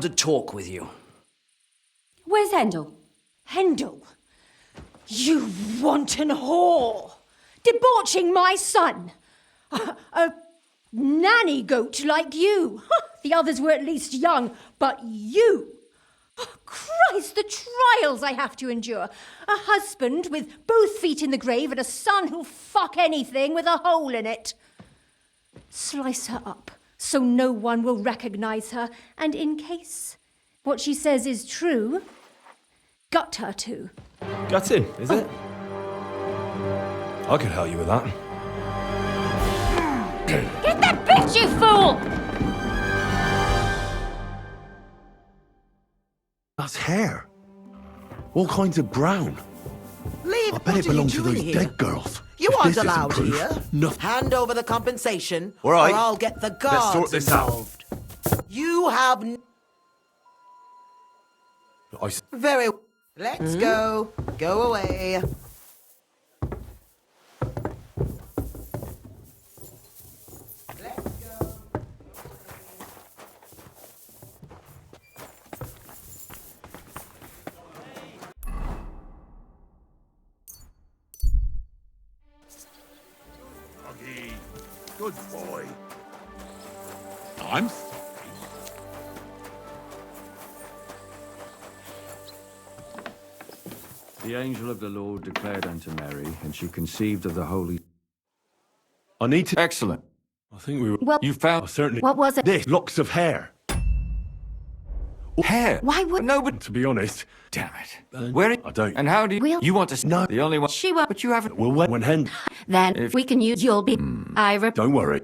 talk with you. Where's Hendel? Hendel, you wanton whore! Debauching my son! A nanny goat like you. The others were at least young, but you... Oh, Christ, the trials I have to endure. A husband with both feet in the grave and a son who'll fuck anything with a hole in it. Slice her up so no one will recognize her, and in case what she says is true, gut her too. Gutting, is it? I could help you with that. Get that bitch, you fool! That's hair. All kinds of brown. Leave. I bet it belonged to those dead girls. You If aren't this isn't allowed proof, here. nothing. Hand over the compensation, All right. or I'll get the guards Let's sort this out. involved. You have... Very... Let's go. Go away. Good boy. I'm... The angel of the Lord declared unto Mary, and she conceived of the Holy... I need to... Excellent. I think we were... Well, You found... certainly... what was it? This. Locks of hair. Hair? Why would... No, but... To be honest... Damn it. Where... I don't... And how do you... We'll- You want to... No. The only one... She will... But you haven't... Well, when Hen... Then If- we can use you'll be... Don't worry.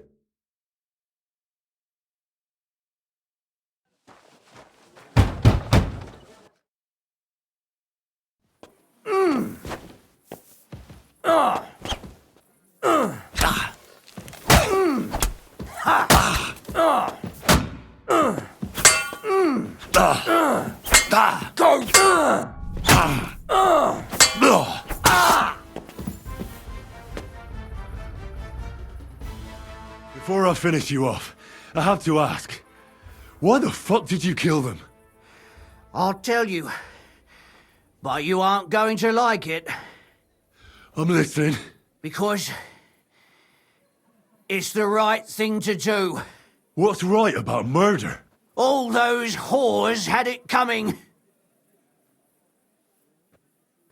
Before I finish you off, I have to ask, why the fuck did you kill them? I'll tell you. But you aren't going to like it. I'm listening. Because... it's the right thing to do. What's right about murder? All those whores had it coming.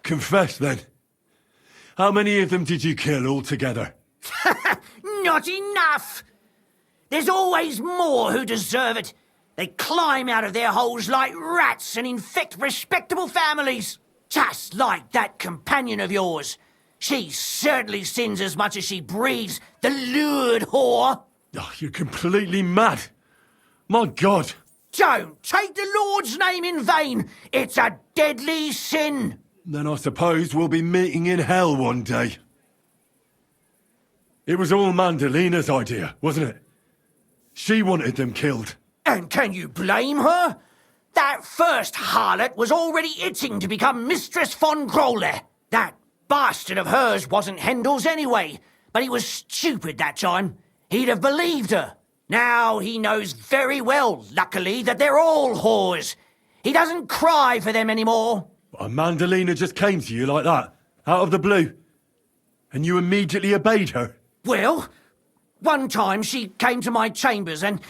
Confess then. How many of them did you kill altogether? Not enough! There's always more who deserve it. They climb out of their holes like rats and infect respectable families. Just like that companion of yours. She certainly sins as much as she breathes, the lured whore. Oh, you're completely mad. My God. Don't take the Lord's name in vain. It's a deadly sin. Then I suppose we'll be meeting in hell one day. It was all Mandalina's idea, wasn't it? She wanted them killed. And can you blame her? That first harlot was already itching to become Mistress von Grole. That bastard of hers wasn't Hendel's anyway, but he was stupid that time. He'd have believed her. Now he knows very well, luckily, that they're all whores. He doesn't cry for them anymore. And Mandalina just came to you like that, out of the blue. And you immediately obeyed her. Well, one time she came to my chambers and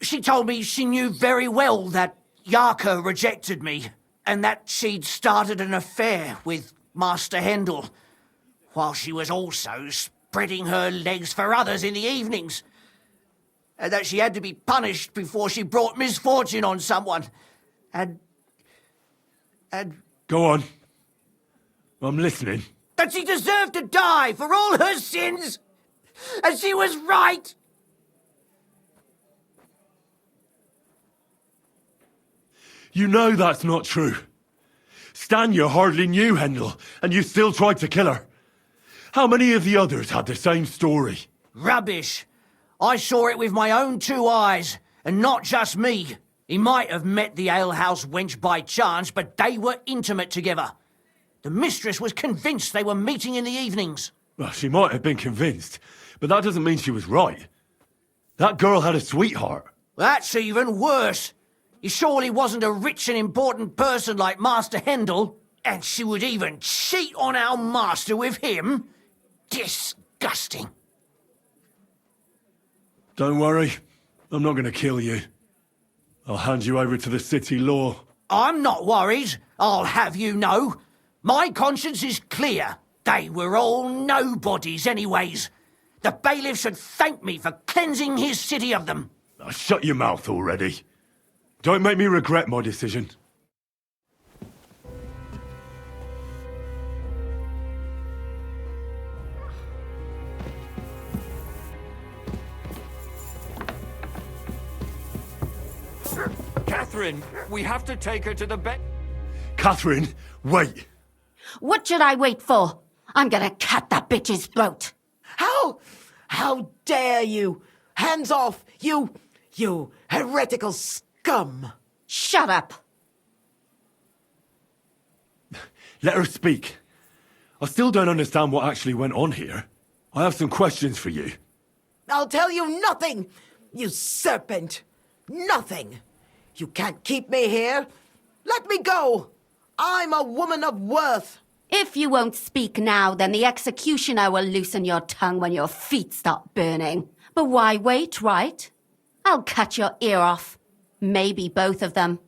she told me she knew very well that Yarka rejected me and that she'd started an affair with Master Hendel, while she was also spreading her legs for others in the evenings. And that she had to be punished before she brought misfortune on someone. And... Go on. I'm listening. that she deserved to die for all her sins. And she was right. You know that's not true. Stanya hardly knew Hendel, and you still tried to kill her. How many of the others had the same story? Rubbish. I saw it with my own 2 eyes, and not just me. He might have met the alehouse wench by chance, but they were intimate together. The mistress was convinced they were meeting in the evenings. Well, she might have been convinced, but that doesn't mean she was right. That girl had a sweetheart. That's even worse. He surely wasn't a rich and important person like Master Hendel, and she would even cheat on our master with him. Disgusting. Don't worry. I'm not going to kill you. I'll hand you over to the city law. I'm not worried, I'll have you know. My conscience is clear. They were all nobodies anyways. The bailiff should thank me for cleansing his city of them. Oh, shut your mouth already. Don't make me regret my decision. Catherine, we have to take her to the bed. Catherine, wait. What should I wait for? I'm gonna cut that bitch's throat. How dare you? Hands off, you heretical scum. Shut up. Let her speak. I still don't understand what actually went on here. I have some questions for you. I'll tell you nothing, you serpent. Nothing. You can't keep me here. Let me go. I'm a woman of worth. If you won't speak now, then the executioner will loosen your tongue when your feet start burning. But why wait, right? I'll cut your ear off. Maybe both of them.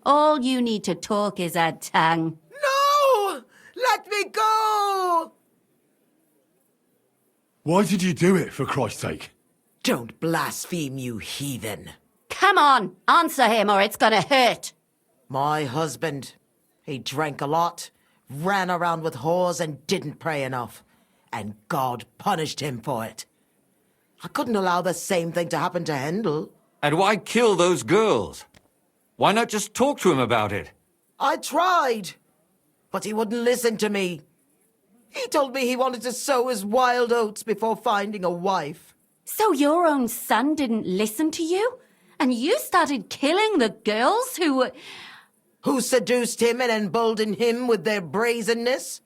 All you need to talk is a tongue. No! Let me go! Why did you do it, for Christ's sake? Don't blaspheme, you heathen. Come on, answer him or it's gonna hurt. My husband, he drank a lot, ran around with whores and didn't pray enough. And God punished him for it. I couldn't allow the same thing to happen to Hendel. And why kill those girls? Why not just talk to him about it? I tried, but he wouldn't listen to me. He told me he wanted to sow his wild oats before finding a wife. So your own son didn't listen to you? And you started killing the girls who seduced him and emboldened him with their brazenness?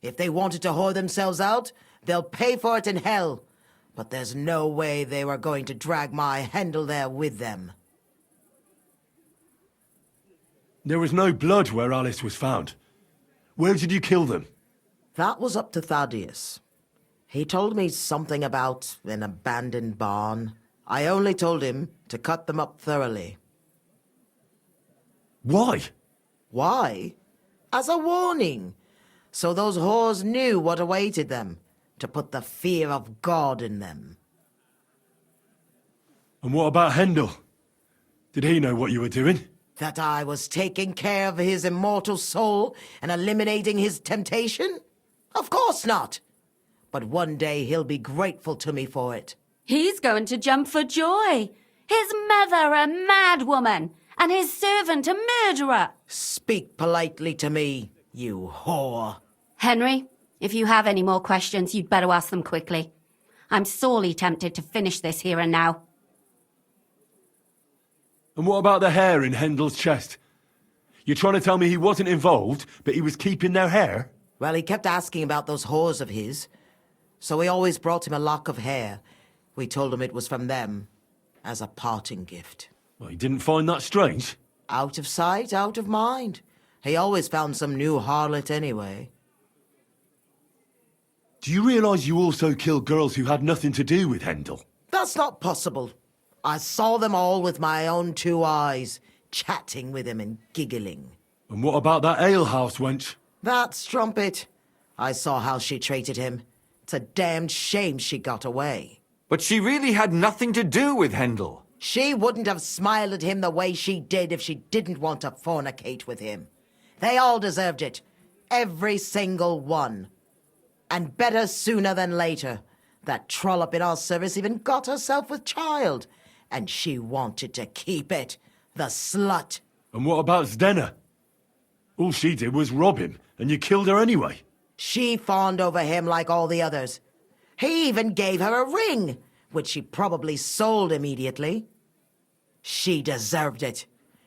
If they wanted to whore themselves out, they'll pay for it in hell. But there's no way they were going to drag my Hendel there with them. There was no blood where Alice was found. Where did you kill them? That was up to Thaddeus. He told me something about an abandoned barn. I only told him to cut them up thoroughly. Why? Why? As a warning. So those whores knew what awaited them. To put the fear of God in them. And what about Hendel? Did he know what you were doing? That I was taking care of his immortal soul and eliminating his temptation? Of course not. But one day he'll be grateful to me for it. He's going to jump for joy. His mother a mad woman, and his servant a murderer. Speak politely to me, you whore. Henry, if you have any more questions, you'd better ask them quickly. I'm sorely tempted to finish this here and now. And what about the hair in Hendel's chest? You're trying to tell me he wasn't involved, but he was keeping their hair? Well, he kept asking about those whores of his. So we always brought him a lock of hair. We told him it was from them, as a parting gift. Well, he didn't find that strange? Out of sight, out of mind. He always found some new harlot anyway. Do you realise you also killed girls who had nothing to do with Hendel? That's not possible. I saw them all with my own 2 eyes, chatting with him and giggling. And what about that alehouse wench? That strumpet. I saw how she treated him. It's a damned shame she got away. But she really had nothing to do with Hendel. She wouldn't have smiled at him the way she did if she didn't want to fornicate with him. They all deserved it. Every single one. And better sooner than later. That trollop in our service even got herself with child. And she wanted to keep it. The slut. And what about Zdenna? All she did was rob him, and you killed her anyway. She fawned over him like all the others. He even gave her a ring, which she probably sold immediately. She deserved it.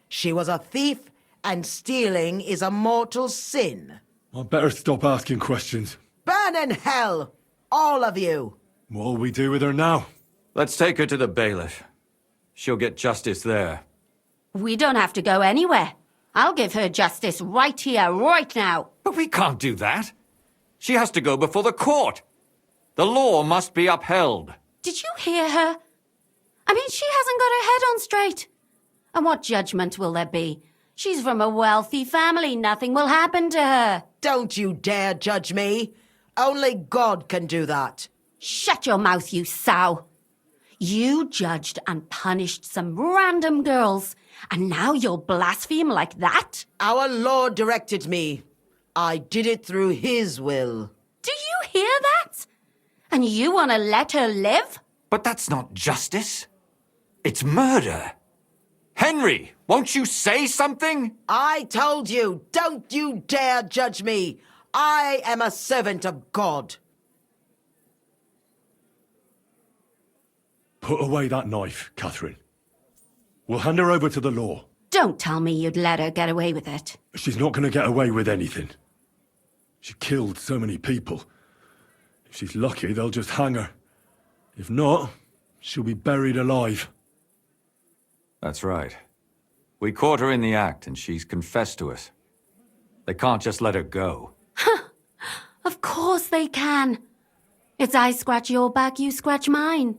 She was a thief, and stealing is a mortal sin. I'd better stop asking questions. Burn in hell, all of you. What'll we do with her now? Let's take her to the bailiff. She'll get justice there. We don't have to go anywhere. I'll give her justice right here, right now. But we can't do that. She has to go before the court. The law must be upheld. Did you hear her? I mean, she hasn't got her head on straight. And what judgment will there be? She's from a wealthy family. Nothing will happen to her. Don't you dare judge me. Only God can do that. Shut your mouth, you sow. You judged and punished some random girls, and now you'll blaspheme like that? Our Lord directed me. I did it through His will. Do you hear that? And you want to let her live? But that's not justice. It's murder. Henry, won't you say something? I told you, don't you dare judge me. I am a servant of God. Put away that knife, Catherine. We'll hand her over to the law. Don't tell me you'd let her get away with it. She's not going to get away with anything. She killed so many people. If she's lucky, they'll just hang her. If not, she'll be buried alive. That's right. We caught her in the act, and she's confessed to us. They can't just let her go. Of course they can. It's I scratch your back, you scratch mine.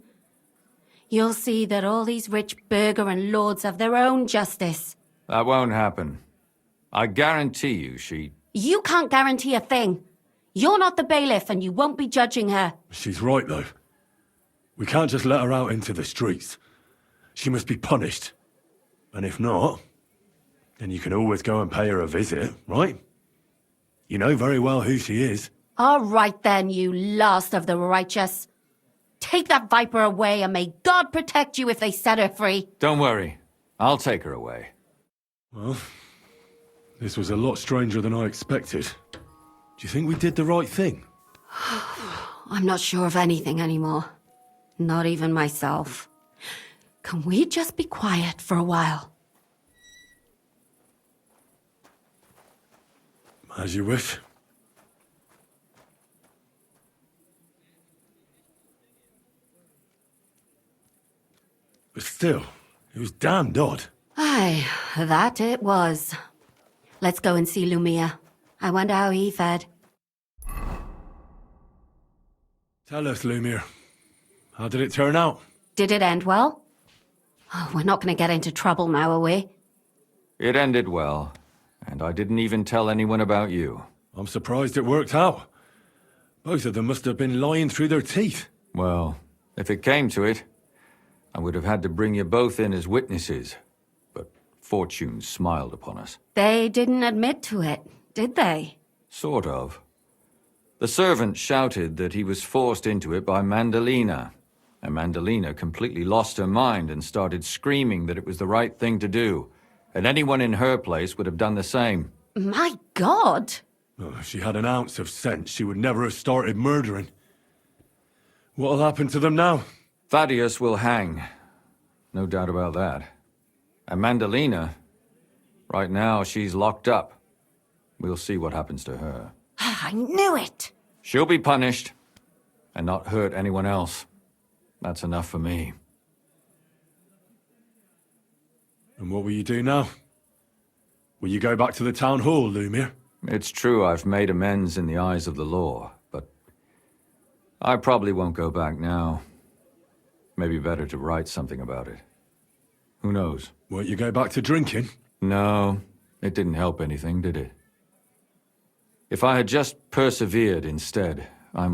You'll see that all these rich burgher and lords have their own justice. That won't happen. I guarantee you she... You can't guarantee a thing. You're not the bailiff, and you won't be judging her. She's right, though. We can't just let her out into the streets. She must be punished. And if not, then you can always go and pay her a visit, right? You know very well who she is. All right then, you last of the righteous. Take that viper away, and may God protect you if they set her free. Don't worry. I'll take her away. Well, this was a lot stranger than I expected. Do you think we did the right thing? I'm not sure of anything anymore. Not even myself. Can we just be quiet for a while? As you wish. But still, it was damned odd. Aye, that it was. Let's go and see Lumia. I wonder how he fared. Tell us, Lumir. How did it turn out? Did it end well? Oh, we're not going to get into trouble now, are we? It ended well, and I didn't even tell anyone about you. I'm surprised it worked out. Both of them must have been lying through their teeth. Well, if it came to it, I would have had to bring you both in as witnesses. But fortune smiled upon us. They didn't admit to it, did they? Sort of. The servant shouted that he was forced into it by Mandalina. And Mandalina completely lost her mind and started screaming that it was the right thing to do. And anyone in her place would have done the same. My God! Oh, if she had an ounce of sense, she would never have started murdering. What'll happen to them now? Thaddeus will hang. No doubt about that. And Mandalina, right now she's locked up. We'll see what happens to her. I knew it! She'll be punished, and not hurt anyone else. That's enough for me. And what will you do now? Will you go back to the town hall, Lumir? It's true I've made amends in the eyes of the law, but I probably won't go back now. Maybe better to write something about it. Who knows? Won't you go back to drinking? No, it didn't help anything, did it? If I had just persevered instead, I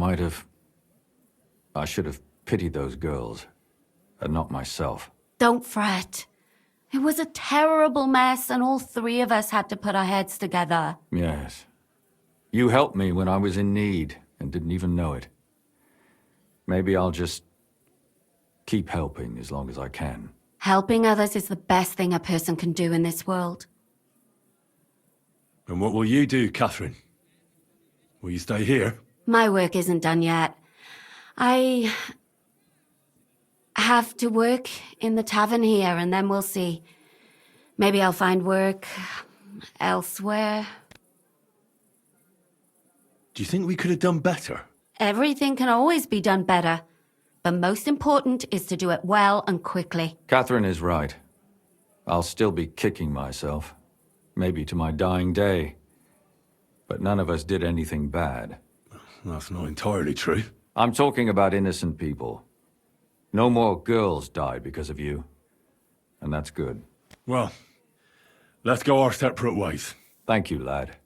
should have pitied those girls, and not myself. Don't fret. It was a terrible mess, and all three of us had to put our heads together. Yes. You helped me when I was in need, and didn't even know it. Maybe I'll just keep helping as long as I can. Helping others is the best thing a person can do in this world. And what will you do, Catherine? Will you stay here? My work isn't done yet. I have to work in the tavern here, and then we'll see. Maybe I'll find work elsewhere. Do you think we could have done better? Everything can always be done better. But most important is to do it well and quickly. Catherine is right. I'll still be kicking myself. Maybe to my dying day. But none of us did anything bad. That's not entirely true. I'm talking about innocent people. No more girls died because of you. And that's good. Well, let's go our separate ways. Thank you, lad.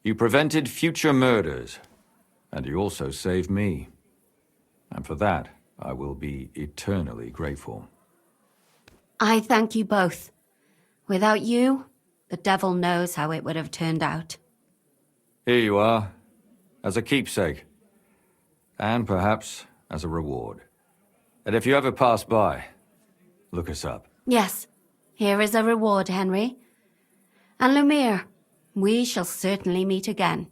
You prevented future murders, and you also saved me. And for that, I will be eternally grateful. I thank you both. Without you, the devil knows how it would have turned out. Here you are, as a keepsake. And perhaps as a reward. And if you ever pass by, look us up. Yes, here is a reward, Henry. And Lumiere, we shall certainly meet again.